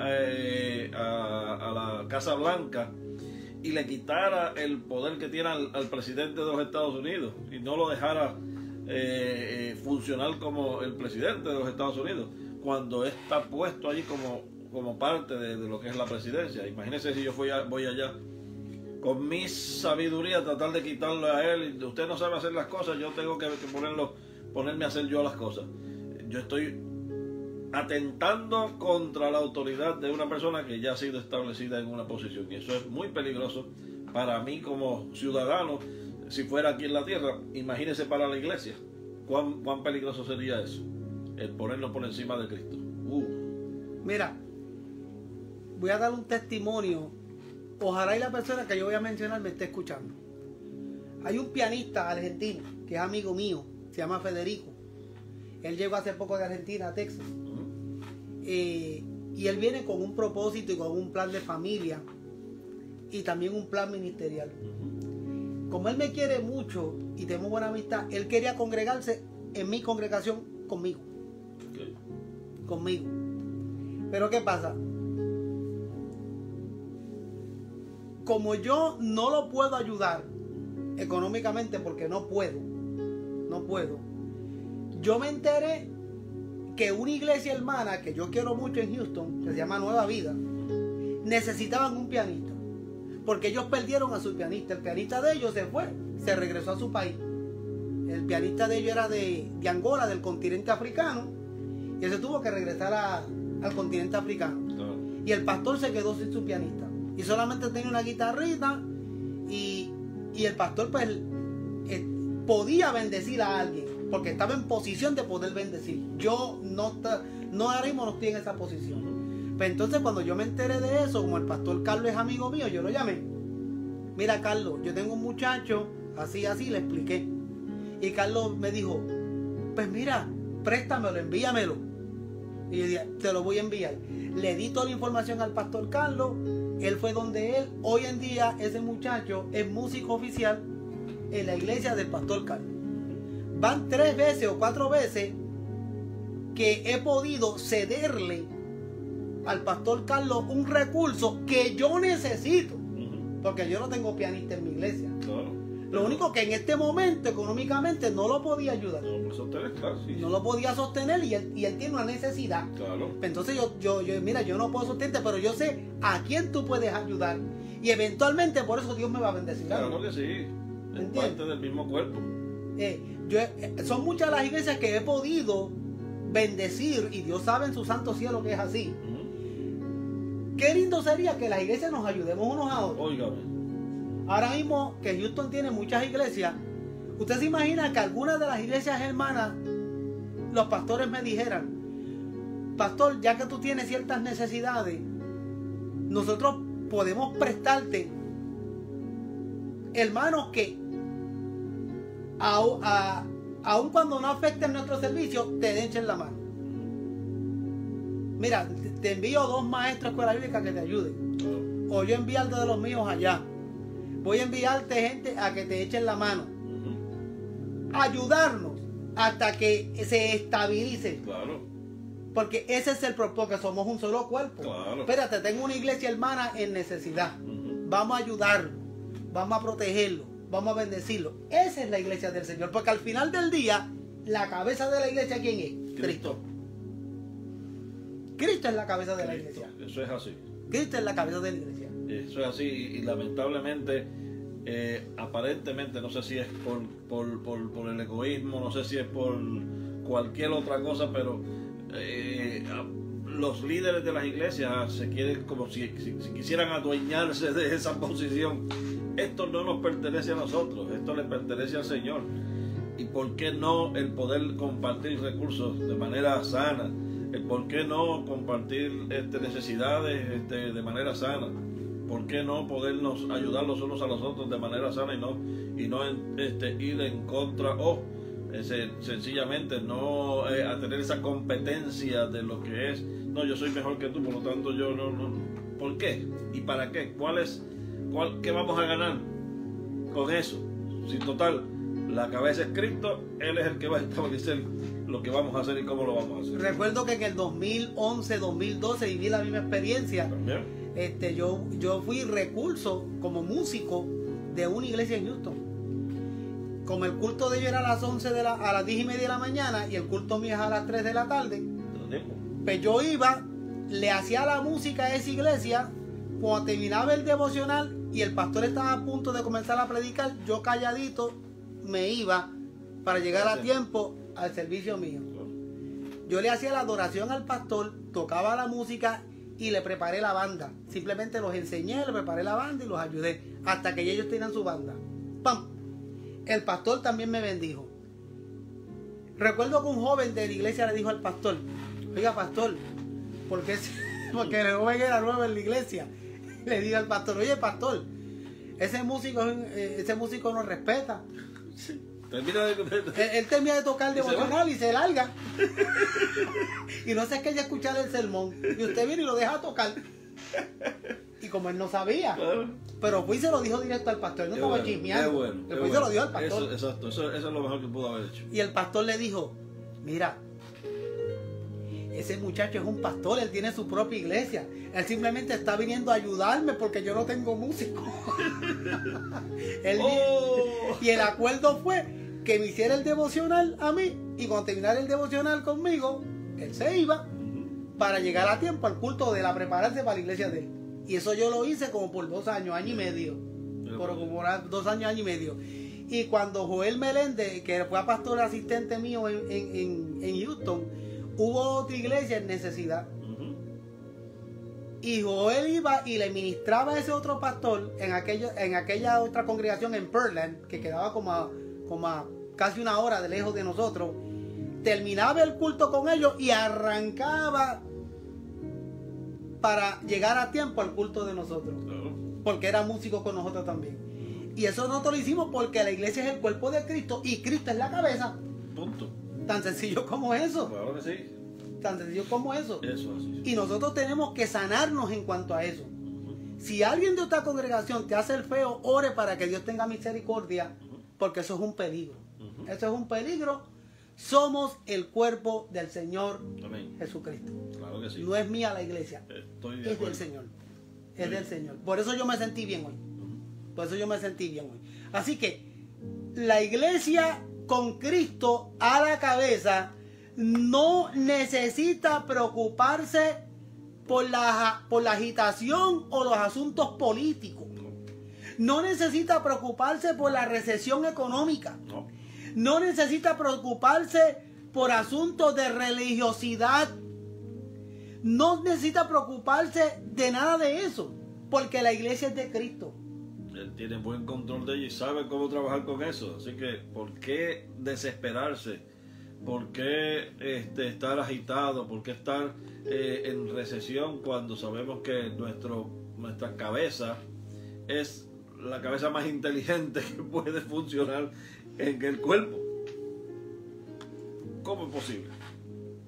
la Casa Blanca y le quitara el poder que tiene al presidente de los Estados Unidos y no lo dejara funcionar como el presidente de los Estados Unidos, cuando está puesto allí como parte de lo que es la presidencia. Imagínense si yo voy allá con mi sabiduría a tratar de quitarle a él, y usted no sabe hacer las cosas, yo tengo que ponerme a hacer yo las cosas. Yo estoy atentando contra la autoridad de una persona que ya ha sido establecida en una posición. Y eso es muy peligroso para mí como ciudadano. Si fuera aquí en la tierra, imagínese para la iglesia. ¿Cuán peligroso sería eso? El ponernos por encima de Cristo. Mira, voy a dar un testimonio. Ojalá y la persona que yo voy a mencionar me esté escuchando. Hay un pianista argentino que es amigo mío, se llama Federico. Él llegó hace poco de Argentina a Texas. Y él viene con un propósito y con un plan de familia y también un plan ministerial. Como él me quiere mucho y tenemos buena amistad, él quería congregarse en mi congregación conmigo. Conmigo. Pero ¿qué pasa? Como yo no lo puedo ayudar económicamente porque no puedo, yo me enteré que una iglesia hermana que yo quiero mucho en Houston, que se llama Nueva Vida, necesitaban un pianista, porque ellos perdieron a su pianista. El pianista de ellos se fue, se regresó a su país. El pianista de ellos era de Angola, del continente africano, y él se tuvo que regresar al continente africano. Y el pastor se quedó sin su pianista, y solamente tenía una guitarrita, y el pastor pues podía bendecir a alguien, porque estaba en posición de poder bendecir. Yo ahora mismo no estoy en esa posición. Pues entonces cuando yo me enteré de eso, como el pastor Carlos es amigo mío, yo lo llamé. Mira, Carlos, yo tengo un muchacho, así, le expliqué. Y Carlos me dijo, pues mira, préstamelo, envíamelo. Y yo dije, te lo voy a enviar. Le di toda la información al pastor Carlos, él fue donde él. Hoy en día ese muchacho es músico oficial en la iglesia del pastor Carlos. Van 3 veces o 4 veces que he podido cederle al pastor Carlos un recurso que yo necesito, porque yo no tengo pianista en mi iglesia. Lo único que en este momento económicamente no lo podía ayudar. No lo podía sostener y él tiene una necesidad. Entonces mira, yo no puedo sostenerte, pero yo sé a quién tú puedes ayudar. Y eventualmente por eso Dios me va a bendecir. Claro que sí. Es parte del mismo cuerpo. Son muchas las iglesias que he podido bendecir y Dios sabe en su santo cielo que es así. Qué lindo sería que las iglesias nos ayudemos unos a otros. Óigame. Ahora mismo que Houston tiene muchas iglesias, usted se imagina que algunas de las iglesias hermanas, los pastores me dijeran, pastor, ya que tú tienes ciertas necesidades, nosotros podemos prestarte, hermanos, que aun cuando no afecten nuestro servicio, te echen la mano. Mira, te envío 2 maestros de escuela bíblica que te ayuden. O yo enviarte de los míos allá. Voy a enviarte gente a que te echen la mano. Ayudarnos hasta que se estabilice. Porque ese es el propósito, que somos un solo cuerpo. Espérate, tengo una iglesia hermana en necesidad. Vamos a ayudarlo. Vamos a protegerlo. Vamos a bendecirlo. Esa es la iglesia del Señor. Porque al final del día, la cabeza de la iglesia, ¿quién es? Cristo. Cristo es la cabeza de la iglesia. Eso es así. Cristo es la cabeza de la iglesia. Eso es así y lamentablemente, aparentemente, no sé si es por el egoísmo, no sé si es por cualquier otra cosa, pero los líderes de las iglesias se quieren como si quisieran adueñarse de esa posición. Esto no nos pertenece a nosotros, esto le pertenece al Señor. ¿Y por qué no el poder compartir recursos de manera sana? El por qué no compartir necesidades de manera sana. ¿Por qué no podernos ayudar los unos a los otros de manera sana y no ir en contra o sencillamente no a tener esa competencia de lo que es? No, yo soy mejor que tú, por lo tanto yo no. ¿Por qué? ¿Y para qué? ¿Qué vamos a ganar con eso? Si total, la cabeza es Cristo, Él es el que va a establecer lo que vamos a hacer y cómo lo vamos a hacer. Recuerdo que en el 2011, 2012 viví la misma experiencia. ¿También? Yo fui recurso como músico de una iglesia en Houston. Como el culto de ellos era a las 10:30 de la mañana y el culto mío es a las 3 de la tarde, pues yo iba, le hacía la música a esa iglesia. Cuando terminaba el devocional y el pastor estaba a punto de comenzar a predicar, yo calladito me iba para llegar a tiempo al servicio mío. Yo le hacía la adoración al pastor, tocaba la música y le preparé la banda. Simplemente los enseñé, le preparé la banda y los ayudé hasta que ellos tenían su banda. ¡Pam! El pastor también me bendijo. Recuerdo que un joven de la iglesia le dijo al pastor: oiga, pastor, porque el joven era nuevo en la iglesia. Le dijo al pastor: oye, pastor, ese músico nos respeta. Él termina de tocar el devocional y se larga. Y no sé qué escuchar el sermón. Y usted viene y lo deja tocar. Y como él no sabía, pero fue y se lo dijo directo al pastor. No estaba chismeando. Después se lo dijo al pastor. Exacto, eso es lo mejor que pudo haber hecho. Y el pastor le dijo: mira, ese muchacho es un pastor, él tiene su propia iglesia. Él simplemente está viniendo a ayudarme porque yo no tengo músico. Y el acuerdo fue que me hiciera el devocional a mí, y cuando terminara el devocional conmigo, él se iba para llegar a tiempo al culto de la prepararse para la iglesia de él. Y eso yo lo hice como por 2 años, año y medio. Por como 2 años, año y medio. Y cuando Joel Meléndez, que fue pastor asistente mío en Houston, hubo otra iglesia en necesidad. Y Joel iba y le ministraba a ese otro pastor en aquella otra congregación en Pearland, que quedaba como a casi 1 hora de lejos de nosotros. Terminaba el culto con ellos y arrancaba para llegar a tiempo al culto de nosotros. Porque era músico con nosotros también. Y eso nosotros lo hicimos porque la iglesia es el cuerpo de Cristo y Cristo es la cabeza. Punto. Tan sencillo como eso. Claro que sí. Tan sencillo como eso. Eso así. Y nosotros tenemos que sanarnos en cuanto a eso. Si alguien de esta congregación te hace el feo, ore para que Dios tenga misericordia, porque eso es un peligro. Eso es un peligro. Somos el cuerpo del Señor Amén. Jesucristo. Claro que sí. No es mía la iglesia. Es del Señor. Es del Señor. Por eso yo me sentí bien hoy. Por eso yo me sentí bien hoy. Así que la iglesia con Cristo a la cabeza no necesita preocuparse por la agitación o los asuntos políticos. No necesita preocuparse por la recesión económica. No necesita preocuparse por asuntos de religiosidad. No necesita preocuparse de nada de eso, porque la iglesia es de Cristo. Él tiene buen control de ella y sabe cómo trabajar con eso. Así que, ¿por qué desesperarse? ¿Por qué estar agitado? ¿Por qué estar en recesión cuando sabemos que nuestra cabeza es la cabeza más inteligente que puede funcionar en el cuerpo? ¿Cómo es posible?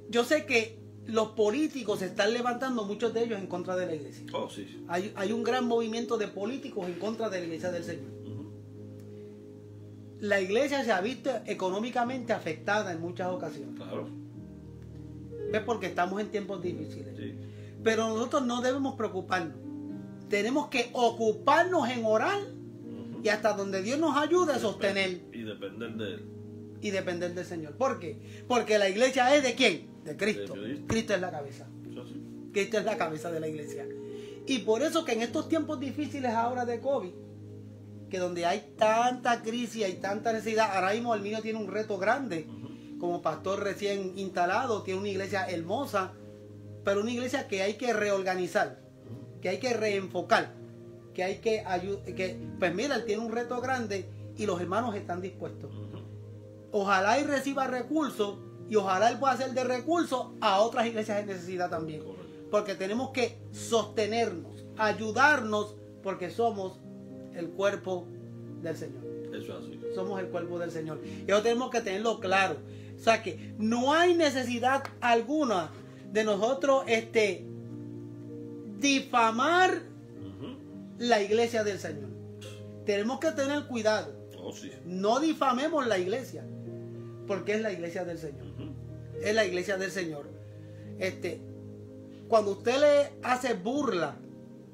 Yo sé que los políticos se están levantando, muchos de ellos en contra de la iglesia. Oh, sí. Hay un gran movimiento de políticos en contra de la iglesia del Señor. La iglesia se ha visto económicamente afectada en muchas ocasiones. Claro. ¿Ves? Porque estamos en tiempos difíciles. Sí. Pero nosotros no debemos preocuparnos. Tenemos que ocuparnos en orar y hasta donde Dios nos ayude a sostener. Y depender de Él. Y depender del Señor. ¿Por qué? Porque la iglesia es ¿de quién? De Cristo. De Cristo. Cristo es la cabeza. Eso sí. Cristo es la cabeza de la iglesia. Y por eso que en estos tiempos difíciles ahora de COVID, que donde hay tanta crisis, hay tanta necesidad, ahora mismo el mío tiene un reto grande. Como pastor recién instalado, tiene una iglesia hermosa, pero una iglesia que hay que reorganizar, que hay que reenfocar, que hay que ayudar, pues mira, él tiene un reto grande y los hermanos están dispuestos. Ojalá y reciba recursos y ojalá él pueda hacer de recursos a otras iglesias en necesidad también. Porque tenemos que sostenernos, ayudarnos, porque somos el cuerpo del Señor. Eso así. Somos el cuerpo del Señor. Y eso tenemos que tenerlo claro. O sea que no hay necesidad alguna de nosotros difamar la iglesia del Señor. Tenemos que tener cuidado. Oh, sí. No difamemos la iglesia, porque es la iglesia del Señor. Es la iglesia del Señor. Cuando usted le hace burla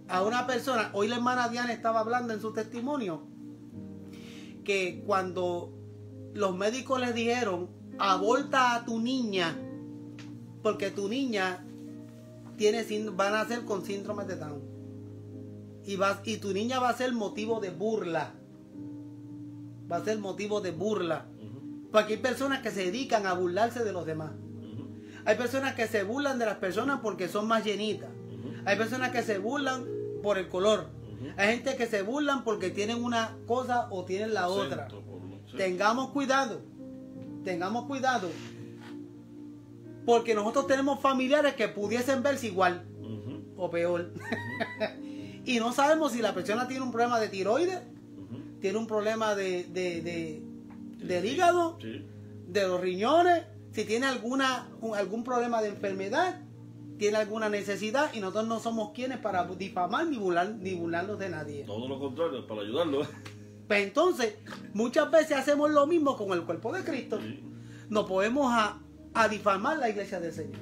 a una persona, hoy la hermana Diana estaba hablando en su testimonio, que cuando los médicos le dijeron, aborta a tu niña, porque tu niña va a nacer con síndrome de Down. Y tu niña va a ser motivo de burla. Va a ser motivo de burla. Porque hay personas que se dedican a burlarse de los demás. Hay personas que se burlan de las personas porque son más llenitas. Hay personas que se burlan por el color. Hay gente que se burlan porque tienen una cosa o tienen la otra. Tengamos cuidado. Tengamos cuidado. Porque nosotros tenemos familiares que pudiesen verse igual o peor. Y no sabemos si la persona tiene un problema de tiroides, tiene un problema del hígado, de los riñones, si tiene algún problema de enfermedad, tiene alguna necesidad, y nosotros no somos quienes para difamar ni burlarnos de nadie. Todo lo contrario, para ayudarlo. Pues entonces, muchas veces hacemos lo mismo con el cuerpo de Cristo. Nos podemos a difamar la iglesia del Señor.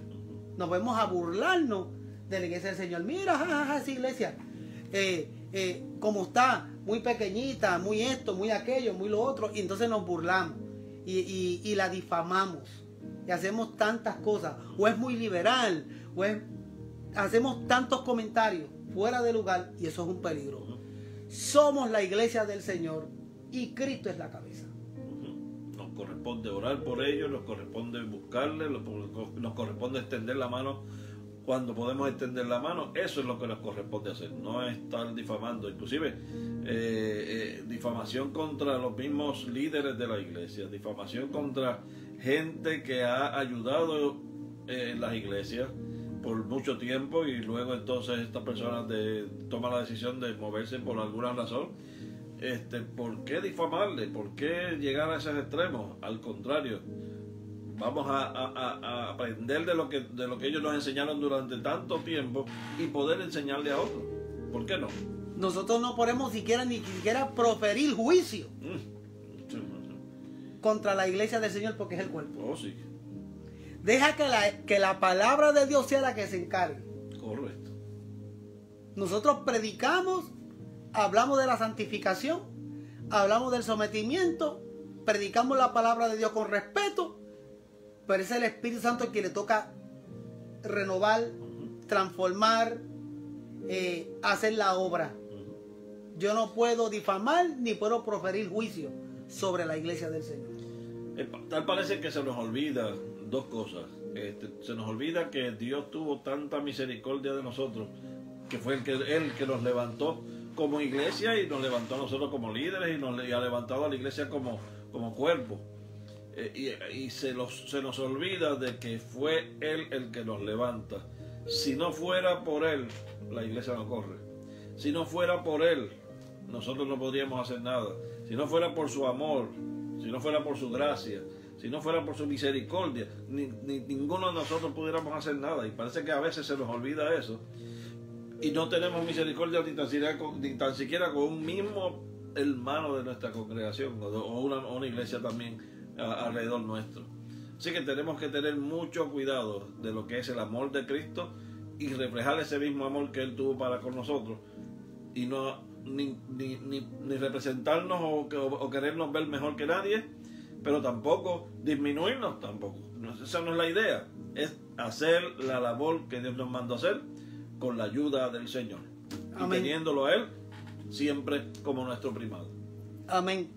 Nos podemos a burlarnos de la iglesia del Señor. Mira, jajaja, esa iglesia, como está, muy pequeñita, muy esto, muy aquello, muy lo otro, y entonces nos burlamos y la difamamos. Y hacemos tantas cosas, o es muy liberal, o hacemos tantos comentarios fuera de lugar, y eso es un peligro. Somos la iglesia del Señor y Cristo es la cabeza. Nos corresponde orar por ellos, nos corresponde buscarle, nos corresponde extender la mano cuando podemos extender la mano. Eso es lo que nos corresponde hacer, no es estar difamando. Inclusive difamación contra los mismos líderes de la iglesia, difamación contra gente que ha ayudado en las iglesias por mucho tiempo, y luego entonces esta persona toma la decisión de moverse por alguna razón. ¿Por qué difamarle? ¿Por qué llegar a esos extremos? Al contrario, vamos a aprender de lo que ellos nos enseñaron durante tanto tiempo y poder enseñarle a otros. ¿Por qué no? Nosotros no podemos ni siquiera proferir juicio contra la iglesia del Señor, porque es el cuerpo. Oh, sí. Deja que la palabra de Dios sea la que se encargue. Correcto. Nosotros predicamos, hablamos de la santificación, hablamos del sometimiento, predicamos la palabra de Dios con respeto, pero es el Espíritu Santo el que le toca renovar, transformar, hacer la obra. Yo no puedo difamar ni puedo proferir juicio sobre la iglesia del Señor. Tal parece que se nos olvida dos cosas. Se nos olvida que Dios tuvo tanta misericordia de nosotros, que fue Él que nos levantó como iglesia y nos levantó a nosotros como líderes y ha levantado a la iglesia como cuerpo. Y se nos olvida de que fue Él el que nos levanta. Si no fuera por Él, la iglesia no corre. Si no fuera por Él, nosotros no podríamos hacer nada. Si no fuera por su amor, si no fuera por su gracia, si no fuera por su misericordia, ninguno de nosotros pudiéramos hacer nada. Y parece que a veces se nos olvida eso. Y no tenemos misericordia ni tan siquiera con un mismo hermano de nuestra congregación o una iglesia también alrededor nuestro. Así que tenemos que tener mucho cuidado de lo que es el amor de Cristo y reflejar ese mismo amor que Él tuvo para con nosotros, y no ni representarnos o querernos ver mejor que nadie, pero tampoco disminuirnos tampoco. Esa no es la idea. Es hacer la labor que Dios nos mandó a hacer con la ayuda del Señor. Amén. Y teniéndolo a Él siempre como nuestro primado. Amén.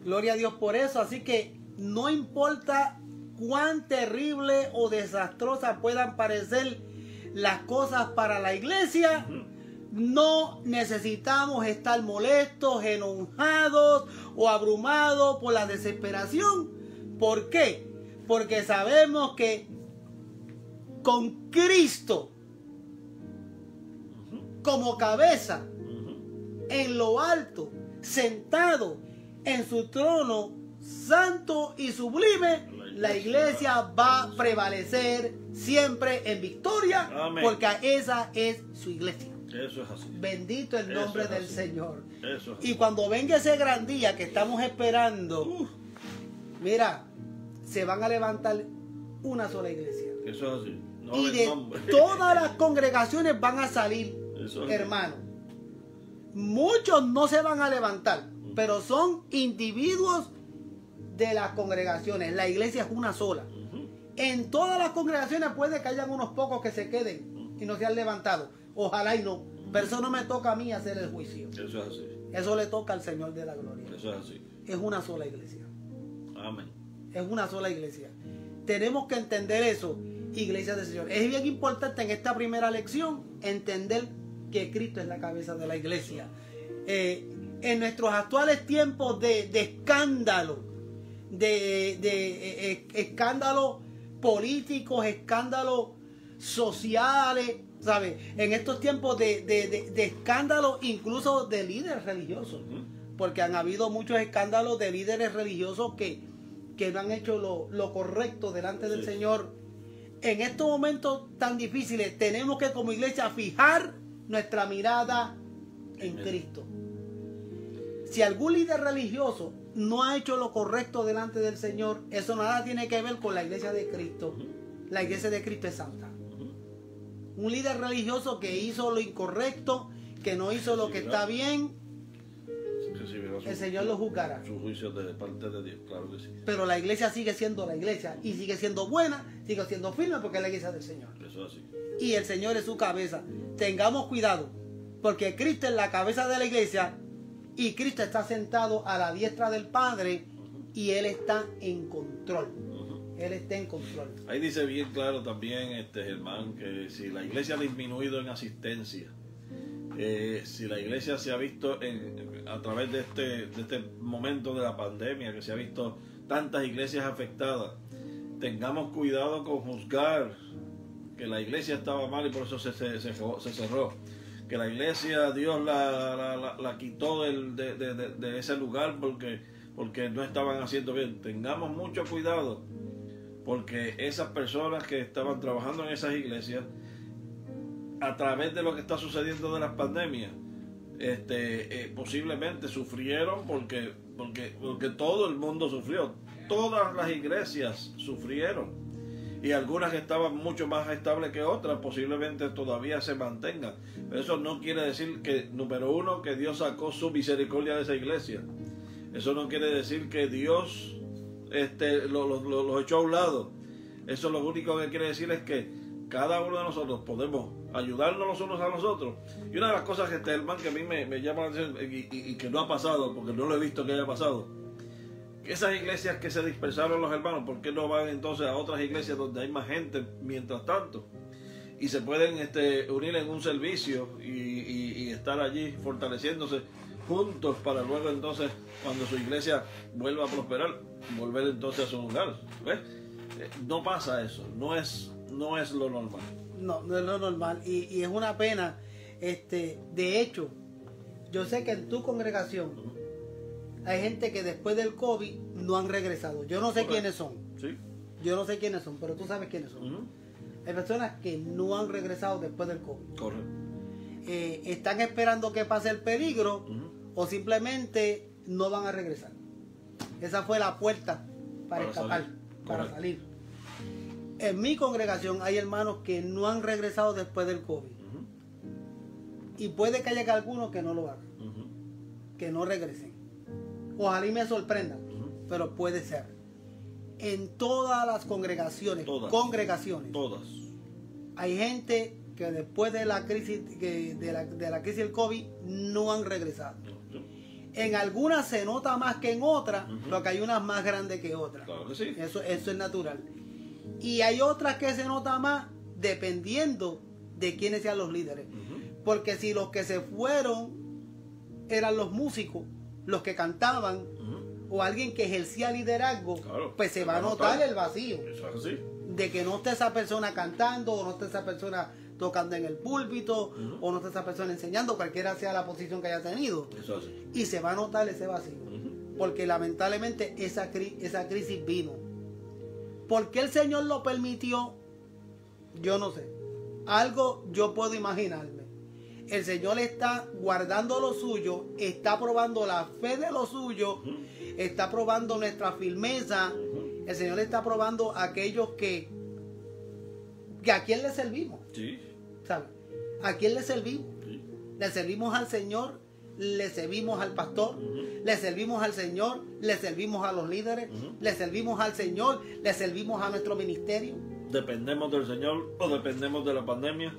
Gloria a Dios por eso. Así que no importa cuán terrible o desastrosa puedan parecer las cosas para la iglesia, no necesitamos estar molestos, enojados o abrumados por la desesperación. ¿Por qué? Porque sabemos que con Cristo como cabeza, en lo alto, sentado en su trono santo y sublime, la iglesia va a prevalecer siempre en victoria. Amén. Porque esa es su iglesia. Eso es así. Bendito el nombre del Señor. Eso es así. Y cuando venga ese gran día que estamos esperando, mira, se van a levantar una sola iglesia. Eso es así. No, y de todas las congregaciones van a salir, hermanos. Muchos no se van a levantar, pero son individuos de las congregaciones. La iglesia es una sola. En todas las congregaciones puede que hayan unos pocos que se queden y no se han levantado. Ojalá y no. Pero eso no me toca a mí hacer el juicio. Eso es así. Eso le toca al Señor de la gloria. Eso es así. Es una sola iglesia. Amén. Es una sola iglesia. Tenemos que entender eso. iglesia del Señor. Es bien importante en esta primera lección entender que Cristo es la cabeza de la iglesia. En nuestros actuales tiempos de escándalo, de escándalos políticos, escándalos sociales, ¿sabes? En estos tiempos de escándalos incluso de líderes religiosos, porque han habido muchos escándalos de líderes religiosos que no han hecho lo correcto delante del Señor. En estos momentos tan difíciles tenemos que como iglesia fijar nuestra mirada en Cristo. Si algún líder religioso no ha hecho lo correcto delante del Señor, eso nada tiene que ver con la iglesia de Cristo. La iglesia de Cristo es santa. Un líder religioso que hizo lo incorrecto, que no hizo lo que está bien, el Señor lo juzgará. Su juicio de parte de Dios, claro que sí. Pero la iglesia sigue siendo la iglesia y sigue siendo buena, sigue siendo firme porque es la iglesia del Señor. Eso es así. Y el Señor es su cabeza. Tengamos cuidado, porque Cristo es la cabeza de la iglesia y Cristo está sentado a la diestra del Padre y Él está en control. Él está en control. Ahí dice bien claro también, Germán, que si la iglesia ha disminuido en asistencia, si la iglesia se ha visto a través de este momento de la pandemia, que se ha visto tantas iglesias afectadas, tengamos cuidado con juzgar que la iglesia estaba mal y por eso se cerró, que la iglesia Dios la quitó de ese lugar porque no estaban haciendo bien. Tengamos mucho cuidado, porque esas personas que estaban trabajando en esas iglesias, a través de lo que está sucediendo de las pandemias, posiblemente sufrieron porque todo el mundo sufrió, todas las iglesias sufrieron, y algunas que estaban mucho más estables que otras posiblemente todavía se mantengan, pero eso no quiere decir que, número uno, que Dios sacó su misericordia de esa iglesia. Eso no quiere decir que Dios los echó a un lado. Eso lo único que quiere decir es que cada uno de nosotros podemos ayudarnos los unos a los otros. Y una de las cosas hermano, que a mí me llama la atención y que no ha pasado, porque no lo he visto que haya pasado, que esas iglesias que se dispersaron los hermanos, ¿por qué no van entonces a otras iglesias donde hay más gente mientras tanto? Y se pueden unir en un servicio y estar allí fortaleciéndose juntos para luego entonces, cuando su iglesia vuelva a prosperar, volver entonces a su lugar. ¿Ves? No pasa eso, no es lo normal. No es lo normal y es una pena. De hecho, yo sé que en tu congregación hay gente que después del COVID no han regresado. Yo no sé quiénes son. ¿Sí? Yo no sé quiénes son, pero tú sabes quiénes son. Hay personas que no han regresado después del COVID. Correcto. Están esperando que pase el peligro o simplemente no van a regresar. Esa fue la puerta para escapar, para salir. En mi congregación hay hermanos que no han regresado después del COVID. Y puede que haya algunos que no lo hagan, que no regresen. Ojalá y me sorprendan, pero puede ser. En todas las congregaciones, todas, hay gente que después de la crisis de la crisis del COVID no han regresado. En algunas se nota más que en otras, porque hay unas más grandes que otras. Claro que sí. Eso es natural. Y hay otras que se nota más dependiendo de quiénes sean los líderes. Porque si los que se fueron eran los músicos, los que cantaban, o alguien que ejercía liderazgo, claro, pues se va a notar el vacío. Eso es así. De que no esté esa persona cantando, o no esté esa persona tocando en el púlpito, o no esté esa persona enseñando, cualquiera sea la posición que haya tenido. Eso es así. Y se va a notar ese vacío. Porque lamentablemente esa crisis vino. ¿Por qué el Señor lo permitió? Yo no sé. Algo yo puedo imaginarme. El Señor está guardando lo suyo, está probando la fe de lo suyo, está probando nuestra firmeza. El Señor está probando a aquellos que a quién le servimos. Sí. ¿Sabe? ¿A quién le servimos? Sí. Le servimos al Señor, le servimos al pastor, le servimos al Señor, le servimos a los líderes, le servimos al Señor, le servimos a nuestro ministerio. ¿Dependemos del Señor o dependemos de la pandemia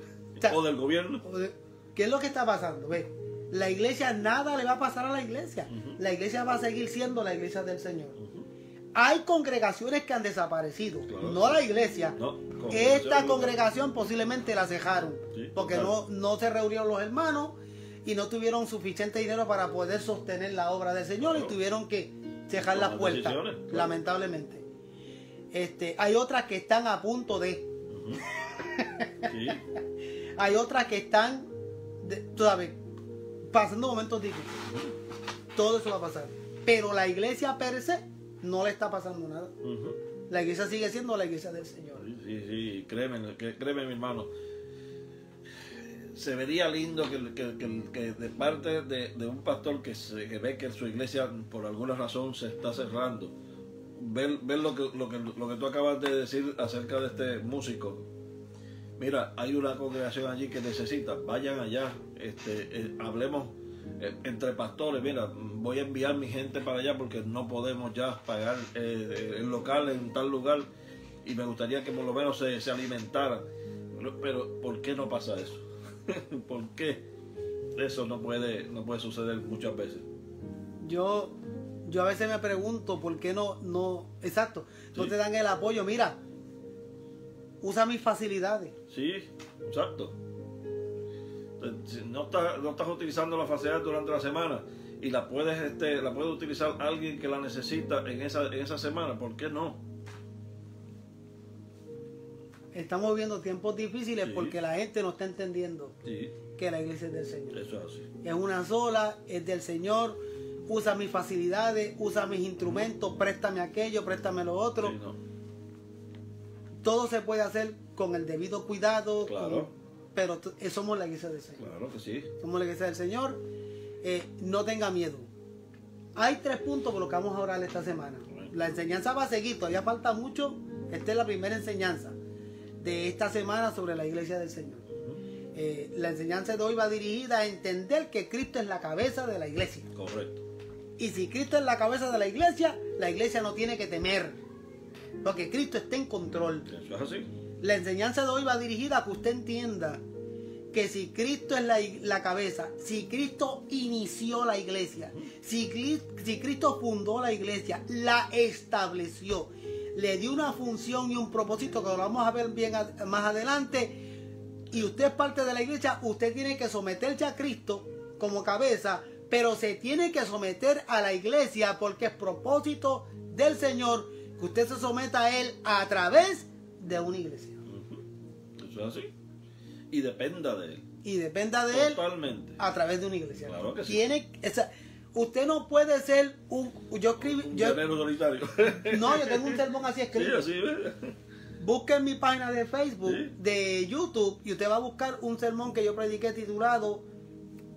o del gobierno? ¿Qué es lo que está pasando? ¿Ve? La iglesia, nada le va a pasar a la iglesia. La iglesia va a seguir siendo la iglesia del Señor. Hay congregaciones que han desaparecido, Claro, no sí. la iglesia. No, Esta congregación posiblemente la cejaron, Sí, porque total. no se reunieron los hermanos y no tuvieron suficiente dinero para poder sostener la obra del Señor, Claro. y tuvieron que cejar Tomar las puertas, decisiones, claro. lamentablemente. Hay otras que están a punto de, Ujú. Sí, hay otras que están, todavía pasando momentos difíciles. Todo eso va a pasar. Pero la iglesia per se no le está pasando nada. ujú. La iglesia sigue siendo la iglesia del Señor. Sí, créeme, mi hermano. Se vería lindo que de parte de un pastor que ve que su iglesia por alguna razón se está cerrando, ver lo que tú acabas de decir acerca de este músico. Mira, hay una congregación allí que necesita, vayan allá, hablemos entre pastores. Mira, voy a enviar mi gente para allá porque no podemos ya pagar el local en tal lugar, y me gustaría que por lo menos se alimentaran. Pero ¿por qué no pasa eso? ¿Por qué eso no puede suceder muchas veces? Yo a veces me pregunto por qué no Sí. te dan el apoyo. Mira, usa mis facilidades. Sí, exacto. Si no estás utilizando la facilidad durante la semana y la puede utilizar alguien que la necesita en esa semana, ¿por qué no? Estamos viviendo tiempos difíciles Sí. porque la gente no está entendiendo Sí, que la iglesia es del Señor. eso es así. Es una sola, es del Señor. Usa mis facilidades, usa mis instrumentos, préstame aquello, préstame lo otro. Sí, no. Todo se puede hacer con el debido cuidado, Claro. pero somos la iglesia del Señor. Claro que sí. Somos la iglesia del Señor. No tenga miedo. Hay 3 puntos por los que vamos a orar esta semana. La enseñanza va a seguir, todavía falta mucho. Esta es la primera enseñanza de esta semana sobre la iglesia del Señor. La enseñanza de hoy va dirigida a entender que Cristo es la cabeza de la iglesia. Correcto. Y si Cristo es la cabeza de la iglesia no tiene que temer, porque Cristo está en control. Eso es así. La enseñanza de hoy va dirigida a que usted entienda que si Cristo es la cabeza, si Cristo inició la iglesia, si Cristo fundó la iglesia, la estableció, le dio una función y un propósito que lo vamos a ver bien más adelante, y usted es parte de la iglesia, usted tiene que someterse a Cristo como cabeza, pero se tiene que someter a la iglesia porque es propósito del Señor que usted se someta a Él a través de una iglesia. Eso es así. Y dependa de él. Y dependa de Él Totalmente. a través de una iglesia. Claro que sí. Usted no puede ser yo Llanero solitario. no, yo tengo un sermón así Sí, escrito. así, ¿ves? Busque en mi página de Facebook, Sí. de YouTube, y usted va a buscar un sermón que yo prediqué titulado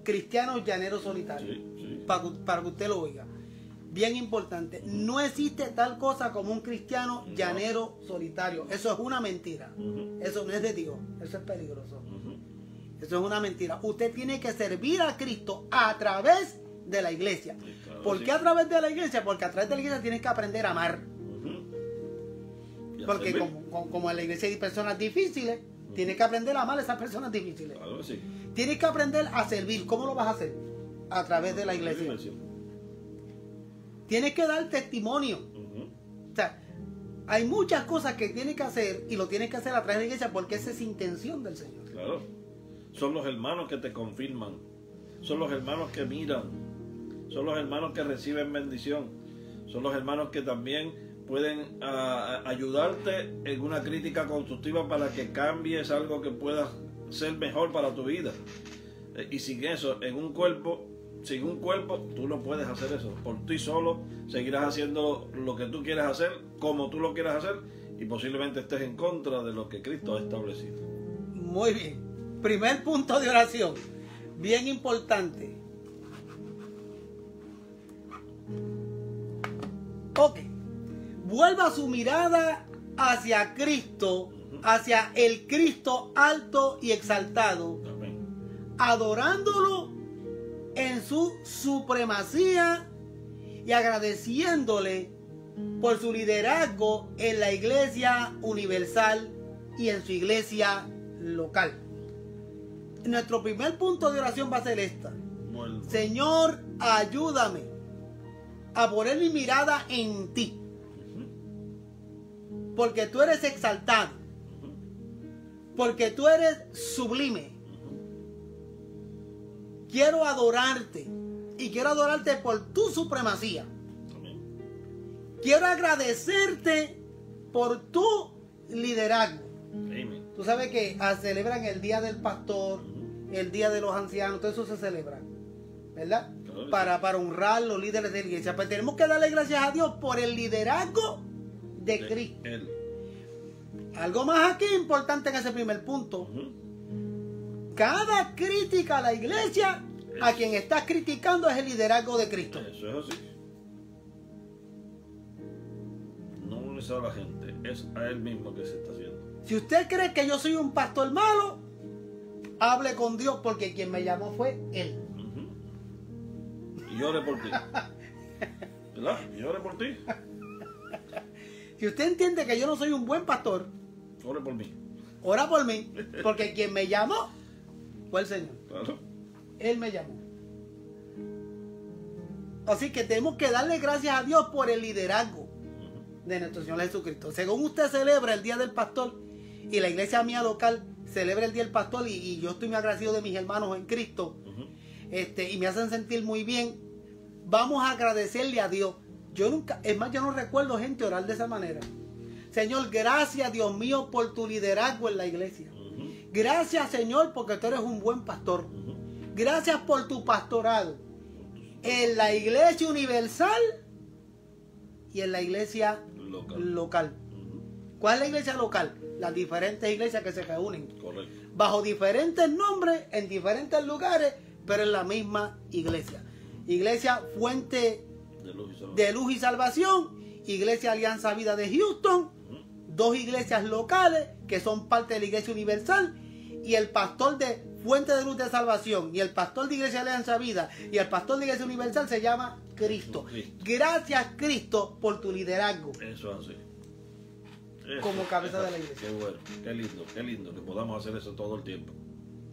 Cristianos Llaneros Solitarios, Sí, sí. para que usted lo oiga. Bien importante, no existe tal cosa como un cristiano No. llanero solitario. Eso es una mentira. Ujú, Eso no es de Dios, eso es peligroso. ujú. Eso es una mentira. Usted tiene que servir a Cristo a través de la iglesia. Sí, claro, ¿Por sí. qué a través de la iglesia? Porque a través de la iglesia tienes que aprender a amar. Ujú. Y a Porque servir. como en la iglesia hay personas difíciles, tienes que aprender a amar a esas personas difíciles. Claro que sí. Tienes que aprender a servir. ¿Cómo lo vas a hacer? A través de la iglesia. Tienes que dar testimonio. Ujú. O sea, hay muchas cosas que tienes que hacer y lo tienes que hacer a través de la iglesia porque esa es intención del Señor. Claro. Son los hermanos que te confirman. Son los hermanos que miran. Son los hermanos que reciben bendición. Son los hermanos que también pueden ayudarte en una crítica constructiva para que cambies algo que pueda ser mejor para tu vida. Y sin eso, sin un cuerpo, tú no puedes hacer eso. Por ti solo seguirás haciendo lo que tú quieres hacer, como tú lo quieras hacer, y posiblemente estés en contra de lo que Cristo ha establecido. Muy bien. Primer punto de oración. Bien importante. Ok. Vuelva su mirada hacia Cristo, hacia el Cristo alto y exaltado, Amén. adorándolo en su supremacía y agradeciéndole por su liderazgo en la iglesia universal y en su iglesia local. Nuestro primer punto de oración va a ser esta. Bueno. Señor, ayúdame a poner mi mirada en ti. porque tú eres exaltado, porque tú eres sublime. Quiero adorarte y quiero adorarte por tu supremacía. Quiero agradecerte por tu liderazgo. Amén. Tú sabes que celebran el Día del Pastor, el Día de los Ancianos, todo eso se celebra, ¿verdad? Claro, Para honrar los líderes de la iglesia. Pero tenemos que darle gracias a Dios por el liderazgo de Cristo. Él. Algo más aquí importante en ese primer punto. Cada crítica a la iglesia, a quien estás criticando es el liderazgo de Cristo. Eso es así. No es a la gente, es a él mismo que se está haciendo. Si usted cree que yo soy un pastor malo, hable con Dios, porque quien me llamó fue Él. Y ore por ti. ¿Verdad? Y ore por ti. Si usted entiende que yo no soy un buen pastor, Ore por mí. ora por mí, porque quien me llamó fue el Señor. Claro. Él me llamó. Así que tenemos que darle gracias a Dios por el liderazgo de nuestro Señor Jesucristo. Según usted celebra el Día del Pastor y la iglesia mía local celebra el Día del Pastor, y yo estoy muy agradecido de mis hermanos en Cristo, y me hacen sentir muy bien, vamos a agradecerle a Dios. Yo nunca, es más, yo no recuerdo gente orar de esa manera. Señor, gracias, Dios mío, por tu liderazgo en la iglesia. Gracias, Señor, porque tú eres un buen pastor. Gracias por tu pastorado en la iglesia universal y en la iglesia local. ¿Cuál es la iglesia local? Las diferentes iglesias que se reúnen. Correcto. Bajo diferentes nombres, en diferentes lugares, pero en la misma iglesia. Iglesia Fuente de Luz y Salvación, Iglesia Alianza Vida de Houston, dos iglesias locales que son parte de la Iglesia Universal, y el pastor de Fuente de Luz de Salvación, y el pastor de Iglesia Alianza Vida, y el pastor de Iglesia Universal se llama Cristo. Gracias, Cristo, por tu liderazgo. Eso es así. Como cabeza de la iglesia. Qué bueno, qué lindo que podamos hacer eso todo el tiempo.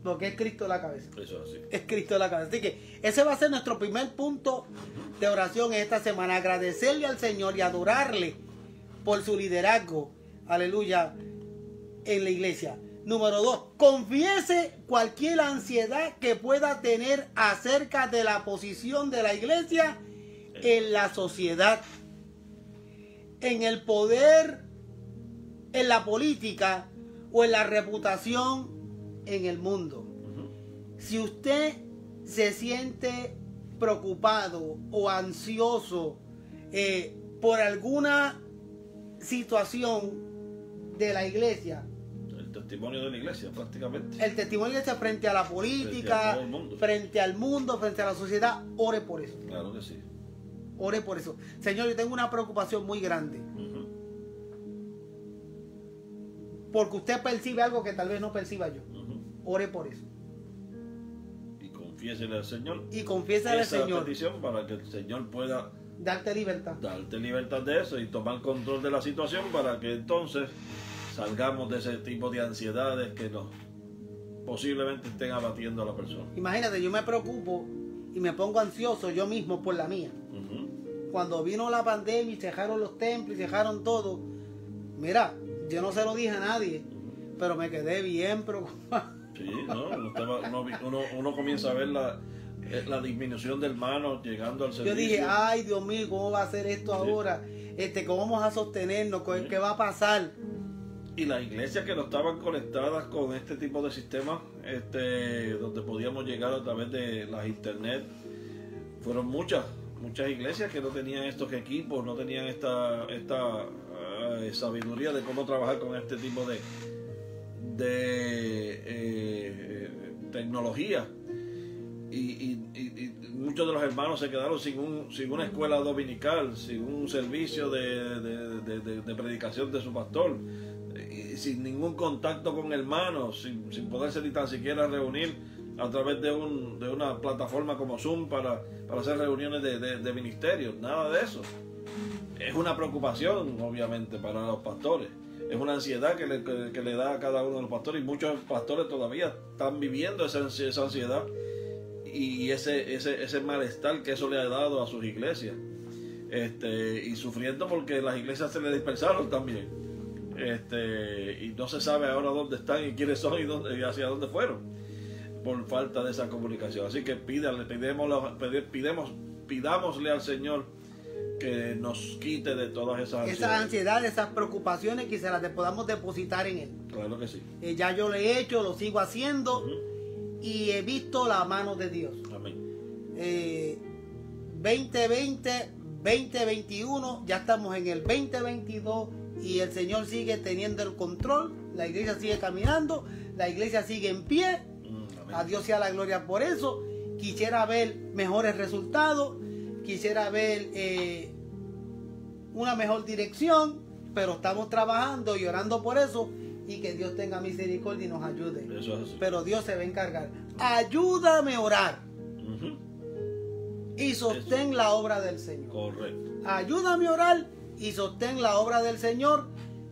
Porque es Cristo la cabeza. Eso es así. Es Cristo la cabeza. Así que ese va a ser nuestro primer punto de oración en esta semana. Agradecerle al Señor y adorarle por su liderazgo. Aleluya. En la iglesia. Número 2. Confiese cualquier ansiedad que pueda tener acerca de la posición de la iglesia en la sociedad, en el poder, en la política o en la reputación en el mundo. Si usted se siente preocupado o ansioso por alguna situación de la iglesia, el testimonio de la iglesia prácticamente, el testimonio de la iglesia frente a la política, frente al mundo, frente a la sociedad, ore por eso. Claro que sí. Ore por eso. Señor, yo tengo una preocupación muy grande. Porque usted percibe algo que tal vez no perciba yo. Ore por eso. Y confiésele al Señor. Y confiésale al Señor. Petición para que el Señor pueda darte libertad. Darte libertad de eso y tomar control de la situación para que entonces salgamos de ese tipo de ansiedades que nos posiblemente estén abatiendo a la persona. Imagínate, yo me preocupo y me pongo ansioso yo mismo por la mía. Cuando vino la pandemia y cerraron los templos y cerraron todo, mira, yo no se lo dije a nadie, pero me quedé bien preocupado. Sí, ¿no? Uno comienza a ver la disminución de hermanos llegando al servicio. Yo dije, ay Dios mío, ¿cómo va a ser esto ahora? ¿Cómo vamos a sostenernos? ¿Qué va a pasar? Y las iglesias que no estaban conectadas con este tipo de sistemas, donde podíamos llegar a través de las internet, fueron muchas iglesias que no tenían estos equipos, no tenían esta sabiduría de cómo trabajar con este tipo de tecnología. Y muchos de los hermanos se quedaron sin una escuela dominical, sin un servicio de predicación de su pastor, y sin ningún contacto con hermanos, sin poderse ni tan siquiera reunir a través de una plataforma como Zoom para hacer reuniones de ministerios. Nada de eso. Es una preocupación, obviamente, para los pastores. Es una ansiedad que le da a cada uno de los pastores, y muchos pastores todavía están viviendo esa ansiedad y ese malestar que eso le ha dado a sus iglesias, y sufriendo porque las iglesias se le dispersaron también. y no se sabe ahora dónde están y quiénes son y hacia dónde fueron por falta de esa comunicación. Así que pidámosle al Señor que nos quite de todas esas ansiedades, esas preocupaciones, que se las podamos depositar en Él. Claro que sí. Ya yo lo he hecho, lo sigo haciendo, y he visto la mano de Dios. Amén. 2020, 2021, ya estamos en el 2022 y el Señor sigue teniendo el control, la iglesia sigue caminando, la iglesia sigue en pie. Amén. A Dios sea la gloria por eso. Quisiera ver mejores resultados, quisiera ver una mejor dirección, pero estamos trabajando y orando por eso, y que Dios tenga misericordia y nos ayude. Eso es así. Pero Dios se va a encargar. Ayúdame a orar y sostén la obra del Señor. Correcto. Ayúdame a orar y sostén la obra del Señor,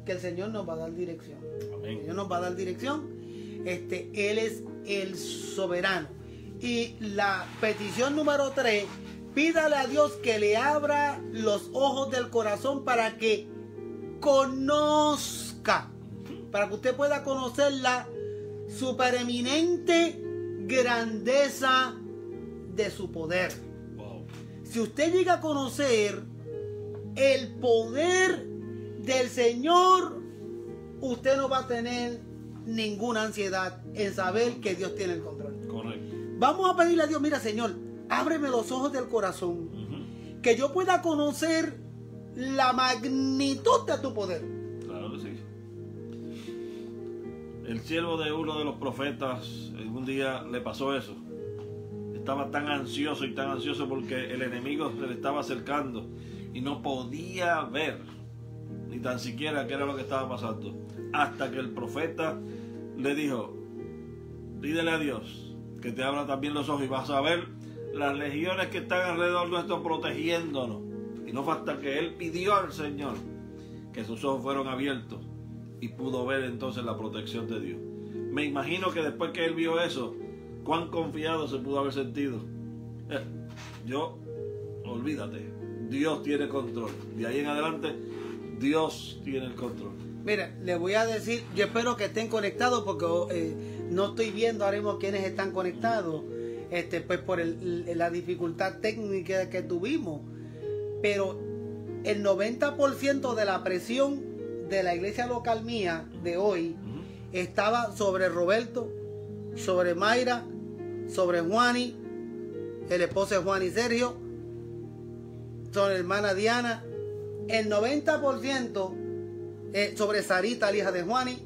que el Señor nos va a dar dirección. Amén. El Señor nos va a dar dirección. Él es el soberano. Y la petición número 3, pídale a Dios que le abra los ojos del corazón para que conozca, para que usted pueda conocer la supereminente grandeza de su poder. Wow. Si usted llega a conocer el poder del Señor, usted no va a tener ninguna ansiedad en saber que Dios tiene el control. Correcto. Vamos a pedirle a Dios, mira, Señor, ábreme los ojos del corazón, que yo pueda conocer la magnitud de tu poder. Claro que sí. El siervo de uno de los profetas, un día le pasó eso. Estaba tan ansioso porque el enemigo se le estaba acercando y no podía ver ni tan siquiera qué era lo que estaba pasando, hasta que el profeta le dijo: pídele a Dios que te abra también los ojos y vas a ver las legiones que están alrededor nuestro protegiéndonos. Y no fue hasta que él pidió al Señor que sus ojos fueron abiertos y pudo ver entonces la protección de Dios. Me imagino que después que él vio eso, cuán confiado se pudo haber sentido. Olvídate, Dios tiene control. De ahí en adelante, Dios tiene el control. Mira, le voy a decir, yo espero que estén conectados, porque no estoy viendo ahora mismo quiénes están conectados, pues por la dificultad técnica que tuvimos. Pero el 90% de la presión de la iglesia local mía de hoy estaba sobre Roberto, sobre Mayra, sobre Juani, el esposo de Juan y Sergio, sobre la hermana Diana. El 90% sobre Sarita, la hija de Juani,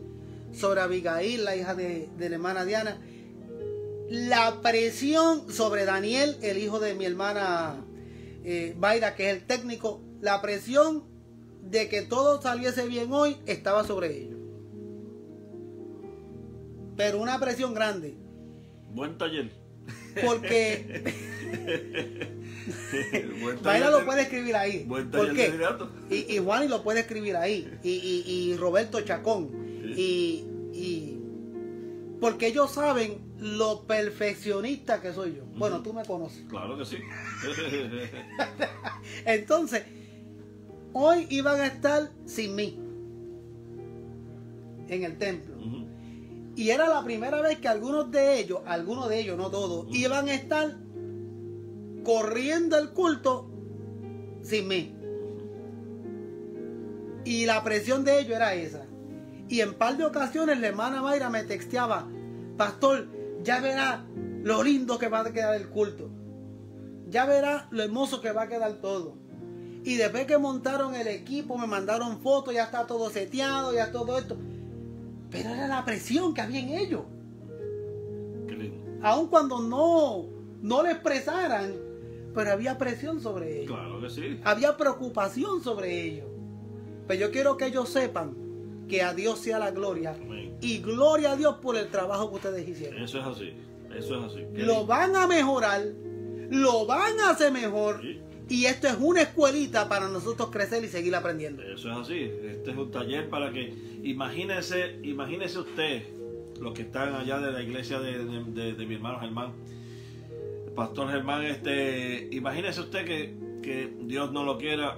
sobre Abigail, la hija de la hermana Diana. La presión sobre Daniel, el hijo de mi hermana Mayra, que es el técnico. La presión de que todo saliese bien hoy estaba sobre ellos. Pero una presión grande. Buen taller. Porque Mayra lo puede escribir ahí. Buen taller. ¿Por qué? Y Juani lo puede escribir ahí. Y Roberto Chacón. Sí. Y porque ellos saben lo perfeccionista que soy yo. Bueno, tú me conoces. Claro que sí. Entonces, hoy iban a estar sin mí en el templo. Y era la primera vez que algunos de ellos, no todos, iban a estar corriendo el culto sin mí. Y la presión de ellos era esa. Y en par de ocasiones la hermana Mayra me texteaba: pastor, ya verá lo lindo que va a quedar el culto. Ya verá lo hermoso que va a quedar todo. Y después que montaron el equipo, me mandaron fotos, ya está todo seteado, ya todo esto. Pero era la presión que había en ellos. Qué lindo. Aun cuando no le expresaran, pero había presión sobre ellos. Claro que sí. Había preocupación sobre ellos. Pero yo quiero que ellos sepan que a Dios sea la gloria. Amén. Y gloria a Dios por el trabajo que ustedes hicieron. Eso es así. Eso es así. Lo van a mejorar, lo van a hacer mejor. Sí. Y esto es una escuelita para nosotros crecer y seguir aprendiendo. Eso es así. Este es un taller para que imagínese usted, los que están allá de la iglesia de mi hermano Germán, el pastor Germán, imagínese usted que Dios no lo quiera,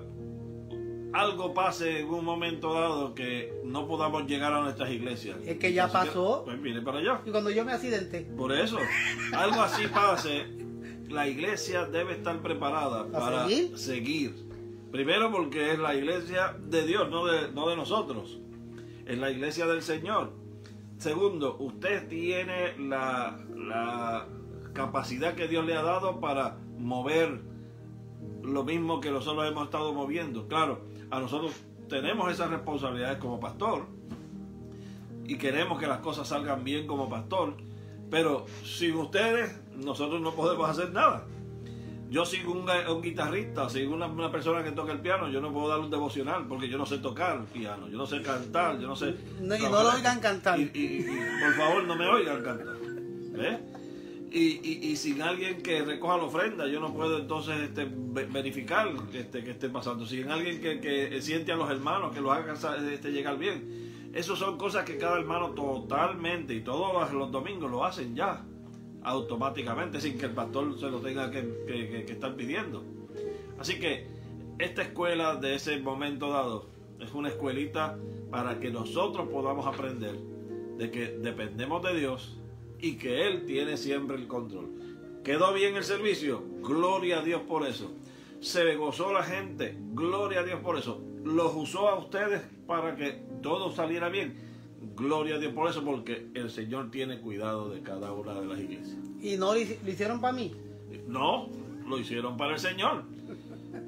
algo pase en un momento dado que no podamos llegar a nuestras iglesias. Es que ya pasó. Pues viene para allá. Y cuando yo me accidenté. Por eso, algo así pase, la iglesia debe estar preparada para seguir. Primero porque es la iglesia de Dios, no de nosotros. Es la iglesia del Señor. Segundo, usted tiene la capacidad que Dios le ha dado para mover lo mismo que nosotros hemos estado moviendo. Claro, a nosotros tenemos esas responsabilidades como pastor y queremos que las cosas salgan bien como pastor, pero sin ustedes nosotros no podemos hacer nada. Yo sigo un guitarrista, sigo una persona que toca el piano, yo no puedo dar un devocional porque yo no sé tocar piano, yo no sé cantar, yo no sé... No, y no lo oigan cantar. Y por favor no me oigan cantar. ¿Ves? Y sin alguien que recoja la ofrenda, yo no puedo entonces verificar que esté pasando. Sin alguien que siente a los hermanos, que los haga llegar bien. Esas son cosas que cada hermano totalmente, y todos los domingos lo hacen ya, automáticamente, sin que el pastor se lo tenga que estar pidiendo. Así que esta escuela de ese momento dado es una escuelita para que nosotros podamos aprender de que dependemos de Dios y que Él tiene siempre el control. ¿Quedó bien el servicio? Gloria a Dios por eso. Se gozó la gente, gloria a Dios por eso. Los usó a ustedes para que todo saliera bien. Gloria a Dios por eso, porque el Señor tiene cuidado de cada una de las iglesias. ¿Y no lo hicieron para mí? No, lo hicieron para el Señor.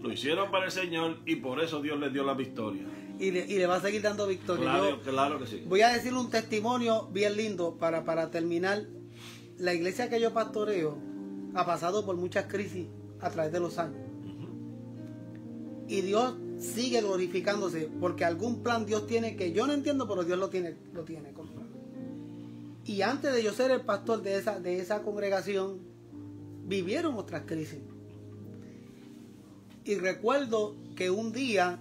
Lo hicieron para el Señor y por eso Dios les dio la victoria. Y le va a seguir dando victoria. Claro que sí. Voy a decirle un testimonio bien lindo para terminar. La iglesia que yo pastoreo ha pasado por muchas crisis a través de los años. Y Dios sigue glorificándose porque algún plan Dios tiene que yo no entiendo, pero Dios lo tiene controlado. Y antes de yo ser el pastor de esa congregación, vivieron otras crisis. Y recuerdo que un día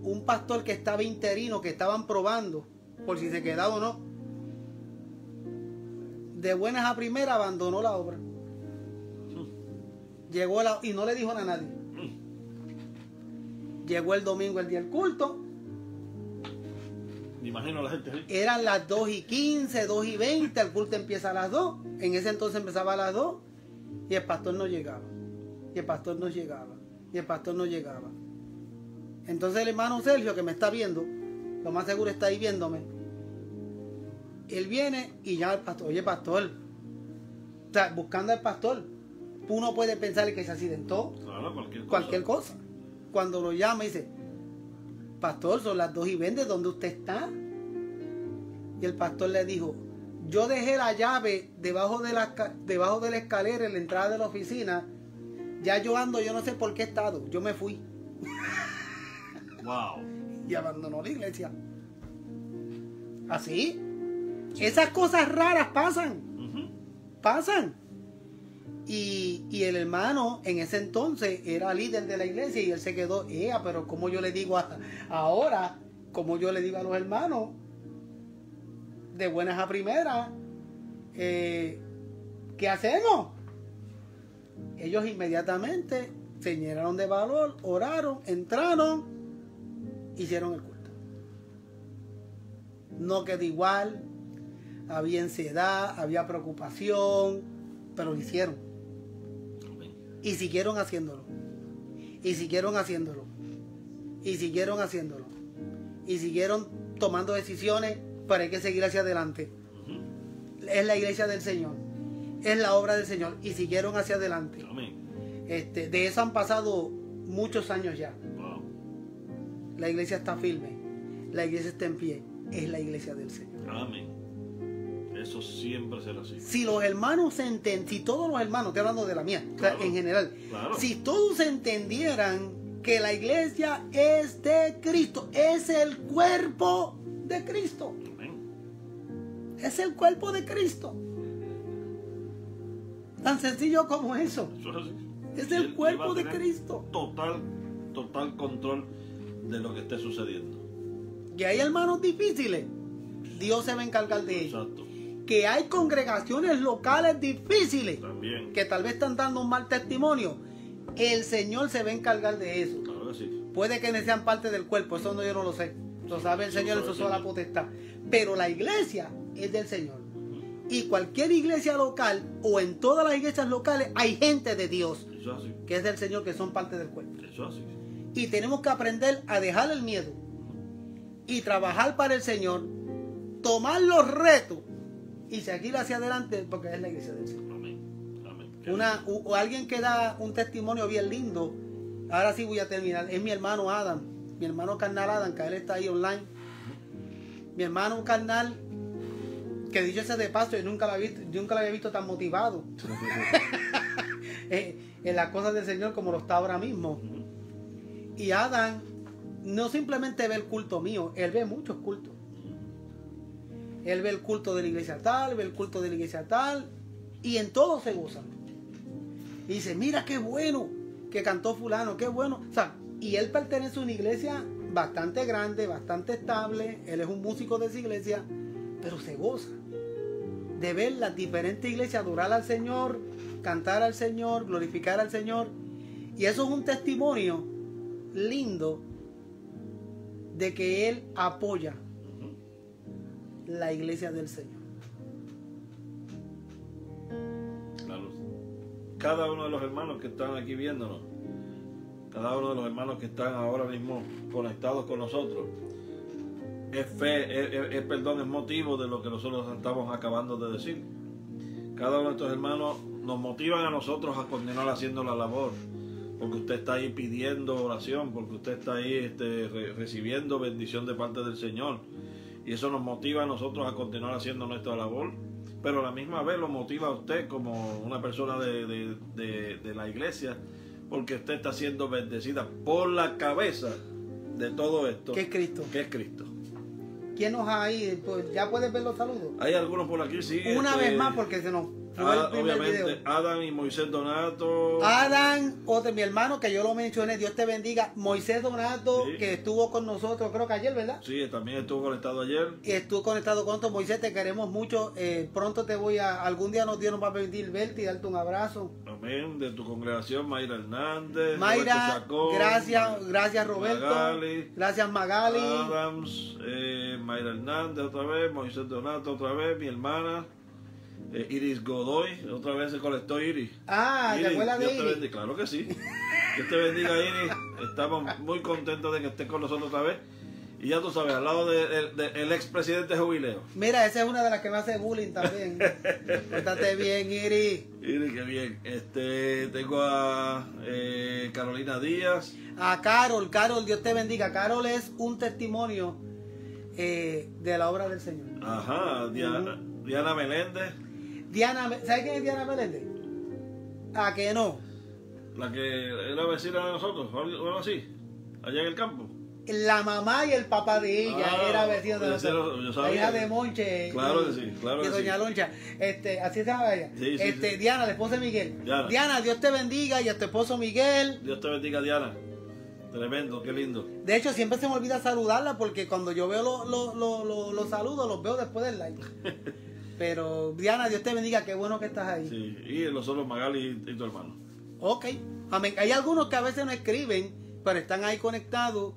un pastor que estaba interino, que estaban probando por si se quedaba o no, de buenas a primeras abandonó la obra. Llegó y no le dijo nada a nadie. Llegó el domingo, el día del culto. Me imagino a la gente. Eran las 2:15, 2:20, el culto empieza a las 2. En ese entonces empezaba a las 2 y el pastor no llegaba. Y el pastor no llegaba. Y el pastor no llegaba. Entonces el hermano Sergio, que me está viendo, lo más seguro está ahí viéndome, él viene y llama al pastor. Oye, pastor, o sea, buscando al pastor, uno puede pensar que se accidentó. Claro, cualquier cosa. Cuando lo llama dice, pastor, son las 2:20, ¿dónde usted está? Y el pastor le dijo, yo dejé la llave debajo de la escalera en la entrada de la oficina. Ya yo ando, yo no sé por qué estado. Yo me fui. Wow. Y abandonó la iglesia. Así. Esas cosas raras pasan. Pasan. Y el hermano en ese entonces era líder de la iglesia y él se quedó, pero como yo le digo ahora, como yo le digo a los hermanos, de buenas a primeras, ¿qué hacemos? Ellos inmediatamente se llenaron de valor, oraron, entraron, hicieron el culto. No quedó igual, había ansiedad, había preocupación, pero lo hicieron. Y siguieron haciéndolo. Y siguieron haciéndolo. Y siguieron haciéndolo. Y siguieron tomando decisiones, pero hay que seguir hacia adelante. Es la iglesia del Señor. Es la obra del Señor. Y siguieron hacia adelante. Amén. De eso han pasado muchos años ya. Wow. La iglesia está firme. La iglesia está en pie. Es la iglesia del Señor. Amén. Eso siempre será así. Si los hermanos se entienden, si todos los hermanos, estoy hablando de la mía, claro, o sea, en general, claro, si todos entendieran que la iglesia es de Cristo, es el cuerpo de Cristo. Amén. Es el cuerpo de Cristo. Tan sencillo como eso. Eso es así. Es el cuerpo de Cristo. Total control de lo que esté sucediendo. Que hay hermanos difíciles, Dios se va a encargar de ellos. Exacto. Que hay congregaciones locales difíciles, También. que tal vez están dando un mal testimonio, El Señor se va a encargar de eso. Claro que sí. Puede que no sean parte del cuerpo, eso no, yo no lo sé. Lo sabe el Señor, eso es la potestad. Pero la iglesia es del Señor. Y cualquier iglesia local o en todas las iglesias locales hay gente de Dios Eso así. que es del Señor, que son parte del cuerpo. Eso así. Y tenemos que aprender a dejar el miedo y trabajar para el Señor, tomar los retos y seguir hacia adelante porque es la iglesia del Señor. Amén. Amén. O alguien que da un testimonio bien lindo, ahora sí voy a terminar, es mi hermano Adam, mi hermano carnal Adam, que él está ahí online. Mi hermano carnal, que dicho sea de paso, yo nunca lo había visto tan motivado en las cosas del Señor como lo está ahora mismo. Y Adam no simplemente ve el culto mío, él ve muchos cultos. Él ve el culto de la iglesia tal, ve el culto de la iglesia tal, y en todo se goza. Y dice, mira qué bueno que cantó fulano, qué bueno. O sea, y él pertenece a una iglesia bastante grande, bastante estable, él es un músico de esa iglesia, pero se goza de ver las diferentes iglesias adorar al Señor, cantar al Señor, glorificar al Señor. Y eso es un testimonio lindo de que él apoya la iglesia del Señor. Claro. Cada uno de los hermanos que están aquí viéndonos, cada uno de los hermanos que están ahora mismo conectados con nosotros, es fe, es perdón, es motivo de lo que nosotros estamos acabando de decir. Cada uno de estos hermanos nos motivan a nosotros a continuar haciendo la labor, porque usted está ahí pidiendo oración, porque usted está ahí recibiendo bendición de parte del Señor, y eso nos motiva a nosotros a continuar haciendo nuestra labor, pero a la misma vez lo motiva a usted como una persona de la iglesia, porque usted está siendo bendecida por la cabeza de todo esto, ¿Qué es Cristo? que es Cristo. ¿Quién nos ha ahí? Pues ya puedes ver los saludos. Hay algunos por aquí, sí. Una vez más, porque se nos fue el primer obviamente, video. Adam y Moisés Donato. Adam, otro, mi hermano, que yo lo mencioné, Dios te bendiga. Moisés Donato, Sí. que estuvo con nosotros, creo que ayer, ¿verdad? Sí, también estuvo conectado ayer. Y estuvo conectado con nosotros. Moisés, te queremos mucho. Pronto te voy a, algún día Dios nos va a permitir verte y darte un abrazo. Amén. De tu congregación, Mayra Hernández. Mayra, Roberto Chacón, gracias Roberto. Magali, Gracias Magali. Adams, Mayra Hernández otra vez, Moisés Donato otra vez, mi hermana. Iris Godoy, otra vez se conectó Iris. Ah, ¿te Iris, acuerdas de Dios te Iris? bendiga. Claro que sí. Dios te bendiga, Iris. Estamos muy contentos de que estés con nosotros otra vez. Y ya tú sabes, al lado del expresidente Jubileo. Mira, esa es una de las que me hace bullying también. Pórtate bien, Iris. Iris, qué bien. Tengo a Carolina Díaz. A Carol, Dios te bendiga. Carol es un testimonio de la obra del Señor. Ajá, Diana Meléndez. Diana, ¿sabes quién es Diana Meléndez? ¿A que no? La que era vecina de nosotros, o algo así, allá en el campo. La mamá y el papá de ella era vecino de nosotros. Yo La sabía. hija de Monche. Claro que sí, claro y que doña sí. Loncha. Así se llama ella. Sí, sí, sí. Diana, la esposa de Miguel. Diana. Dios te bendiga y a tu esposo Miguel. Dios te bendiga, Diana. Tremendo, qué lindo. De hecho, siempre se me olvida saludarla porque cuando yo veo los saludos, los veo después del live. Pero Diana, Dios te bendiga, qué bueno que estás ahí. Sí, y los otros Magali y tu hermano. Ok, amén. Hay algunos que a veces no escriben, pero están ahí conectados.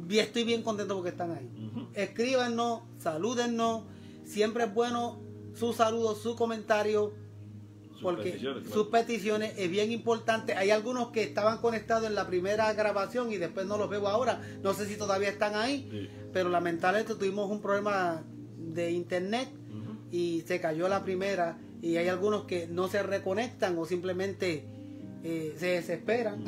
Y estoy bien contento porque están ahí. Escríbanos, salúdennos. Siempre es bueno sus saludos, su comentario, porque sus peticiones es bien importante. Hay algunos que estaban conectados en la primera grabación y después no los veo ahora. No sé si todavía están ahí, Sí. pero lamentablemente tuvimos un problema de internet y se cayó la primera. Y hay algunos que no se reconectan o simplemente se desesperan.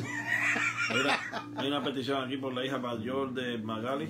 Mira, hay una petición aquí por la hija mayor de Magali,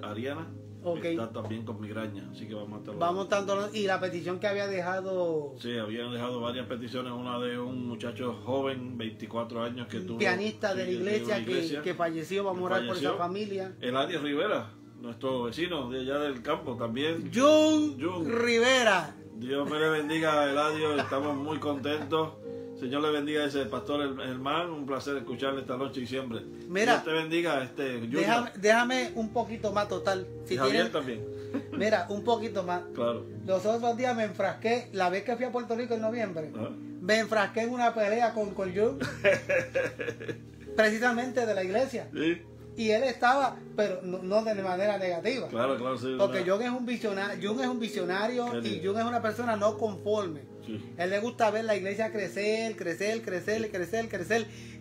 Ariana. Ok. Que está también con migraña, así que vamos a estar. Vamos tanto. Y la petición que había dejado Sí, habían dejado varias peticiones. Una de un muchacho joven, 24 años, que tuvo. pianista de la sí, iglesia que falleció. Vamos a orar por esa familia. Eladio Rivera, nuestro vecino de allá del campo también. Jun Jun. Rivera. Dios me le bendiga a Eladio, estamos muy contentos. Señor le bendiga a ese pastor hermano, un placer escucharle esta noche y siempre. Mira, Dios te bendiga, Junior. déjame un poquito más total. Si Y Javier tienen- también. Mira, un poquito más. Claro. Los otros días me enfrasqué, la vez que fui a Puerto Rico en noviembre, Ajá. me enfrasqué en una pelea con Jung, precisamente de la iglesia. Sí. Y él estaba, pero no de manera negativa. Claro, claro, sí. Porque Jung es un visionario y Jung es una persona no conforme. Sí. Él le gusta ver la iglesia crecer.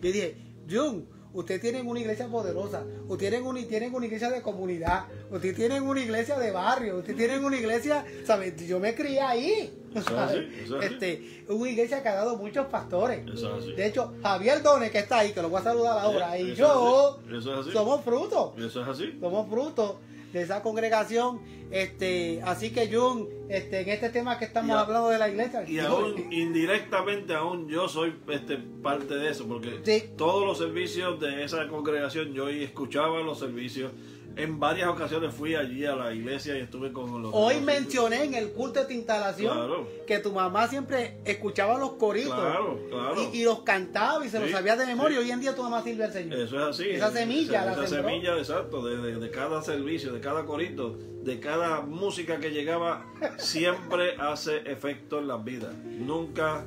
Y dije, Jung, ustedes tienen una iglesia poderosa, ustedes tienen una iglesia de comunidad, ustedes tienen una iglesia de barrio, ustedes tienen una iglesia, ¿sabes? Yo me crié ahí. ¿Sabes? Eso es así. Una iglesia que ha dado muchos pastores. Eso es así. De hecho, Javier Done, que está ahí, que lo voy a saludar ahora, y Eso yo es así. somos frutos. Eso es así. Somos frutos de esa congregación. Así que Jung, en este tema que estamos hablando de la iglesia. Y aún indirectamente aún yo soy parte de eso, porque sí, todos los servicios de esa congregación yo escuchaba los servicios. En varias ocasiones fui allí a la iglesia y estuve con los... Hoy mencioné en el culto de tu instalación, claro, que tu mamá siempre escuchaba los coritos. Claro, claro. Y los cantaba y se los sabía de memoria. Sí. Hoy en día tu mamá sirve al Señor. Eso es así. Esa semilla esa semilla, exacto, de cada servicio, de cada corito, de cada música que llegaba, siempre hace efecto en las vidas. Nunca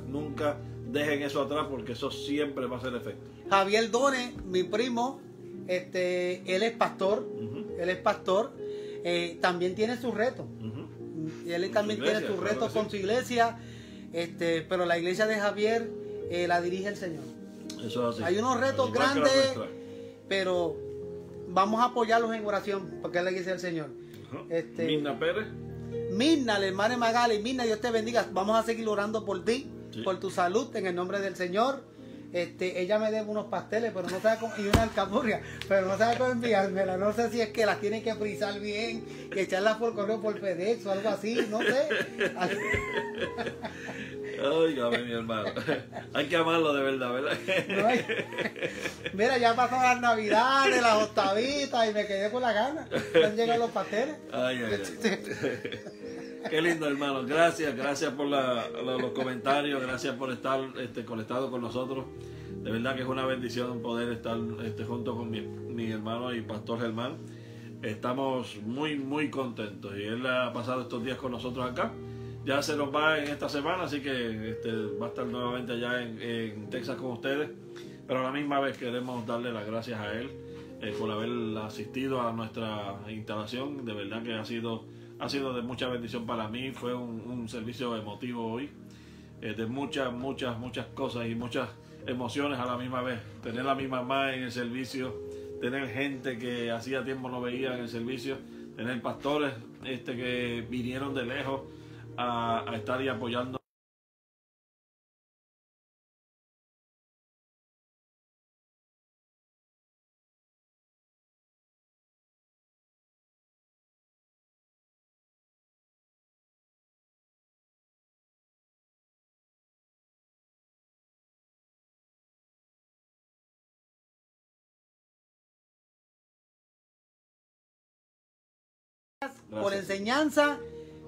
dejen eso atrás, porque eso siempre va a hacer efecto. Javier Done, mi primo, él es pastor. Él es pastor. También tiene sus retos. Él también tiene sus retos con su iglesia. Pero la iglesia de Javier la dirige el Señor. Eso es así. Hay unos retos grandes, pero vamos a apoyarlos en oración, porque es la iglesia del Señor. Mirna Pérez. Mirna, la hermana Magali. Mirna, Dios te bendiga. Vamos a seguir orando por ti, por tu salud, en el nombre del Señor. Ella me debe unos pasteles, pero no sabe cómo, y una alcapurria, pero no sabe cómo enviármela. No sé si es que las tiene que frizar bien, que echarlas por correo por FedEx o algo así, no sé. Óigame, mi hermano. Hay que amarlo de verdad, ¿verdad? Mira, ya pasó las navidades, las octavitas y me quedé con la gana. Ya han llegado los pasteles. Ay. Qué lindo, hermano. Gracias por los comentarios, gracias por estar conectado con nosotros. De verdad que es una bendición poder estar junto con mi hermano y pastor Germán. Estamos muy contentos y él ha pasado estos días con nosotros acá. Ya se nos va en esta semana, así que va a estar nuevamente allá en Texas con ustedes. Pero a la misma vez queremos darle las gracias a él por haber asistido a nuestra instalación. De verdad que ha sido de mucha bendición para mí. Fue un servicio emotivo hoy, de muchas cosas y muchas emociones a la misma vez. Tener a mi mamá en el servicio, tener gente que hacía tiempo no veía en el servicio, tener pastores que vinieron de lejos a estar y apoyando. Por enseñanza,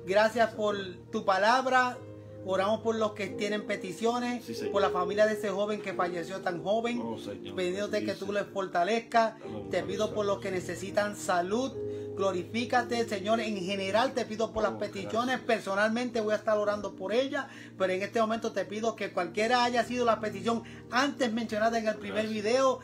gracias por tu palabra. Oramos por los que tienen peticiones, por la familia de ese joven que falleció tan joven, pidiéndote que tú les fortalezcas. Te pido por los que necesitan salud. Glorifícate, Señor. En general te pido por las peticiones. Personalmente voy a estar orando por ellas, pero en este momento te pido que cualquiera haya sido la petición antes mencionada en el primer video,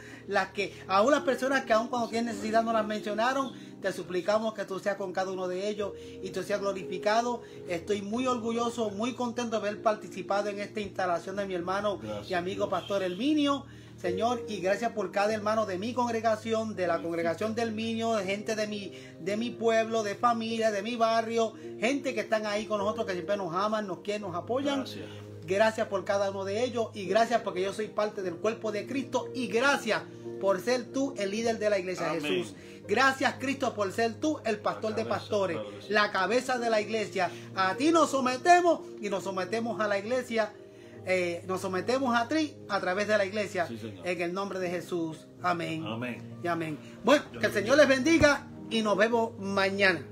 aún las personas que aún cuando tienen necesidad no las mencionaron, te suplicamos que tú seas con cada uno de ellos y tú seas glorificado. Estoy muy orgulloso, muy contento de haber participado en esta instalación de mi hermano y amigo Pastor Herminio. Señor, y gracias por cada hermano de mi congregación, de la congregación del Minio, de gente de mi pueblo, de familia, de mi barrio, gente que están ahí con nosotros, que siempre nos aman, nos quieren, nos apoyan. Gracias por cada uno de ellos y gracias porque yo soy parte del cuerpo de Cristo y gracias por ser tú el líder de la iglesia. Amén. Jesús. Gracias, Cristo, por ser tú el pastor de pastores, la cabeza de la iglesia. A ti nos sometemos y nos sometemos a la iglesia. Nos sometemos a ti a través de la iglesia, en el nombre de Jesús. Amén. Amén. Y amén. Bueno, que el Señor les bendiga y nos vemos mañana.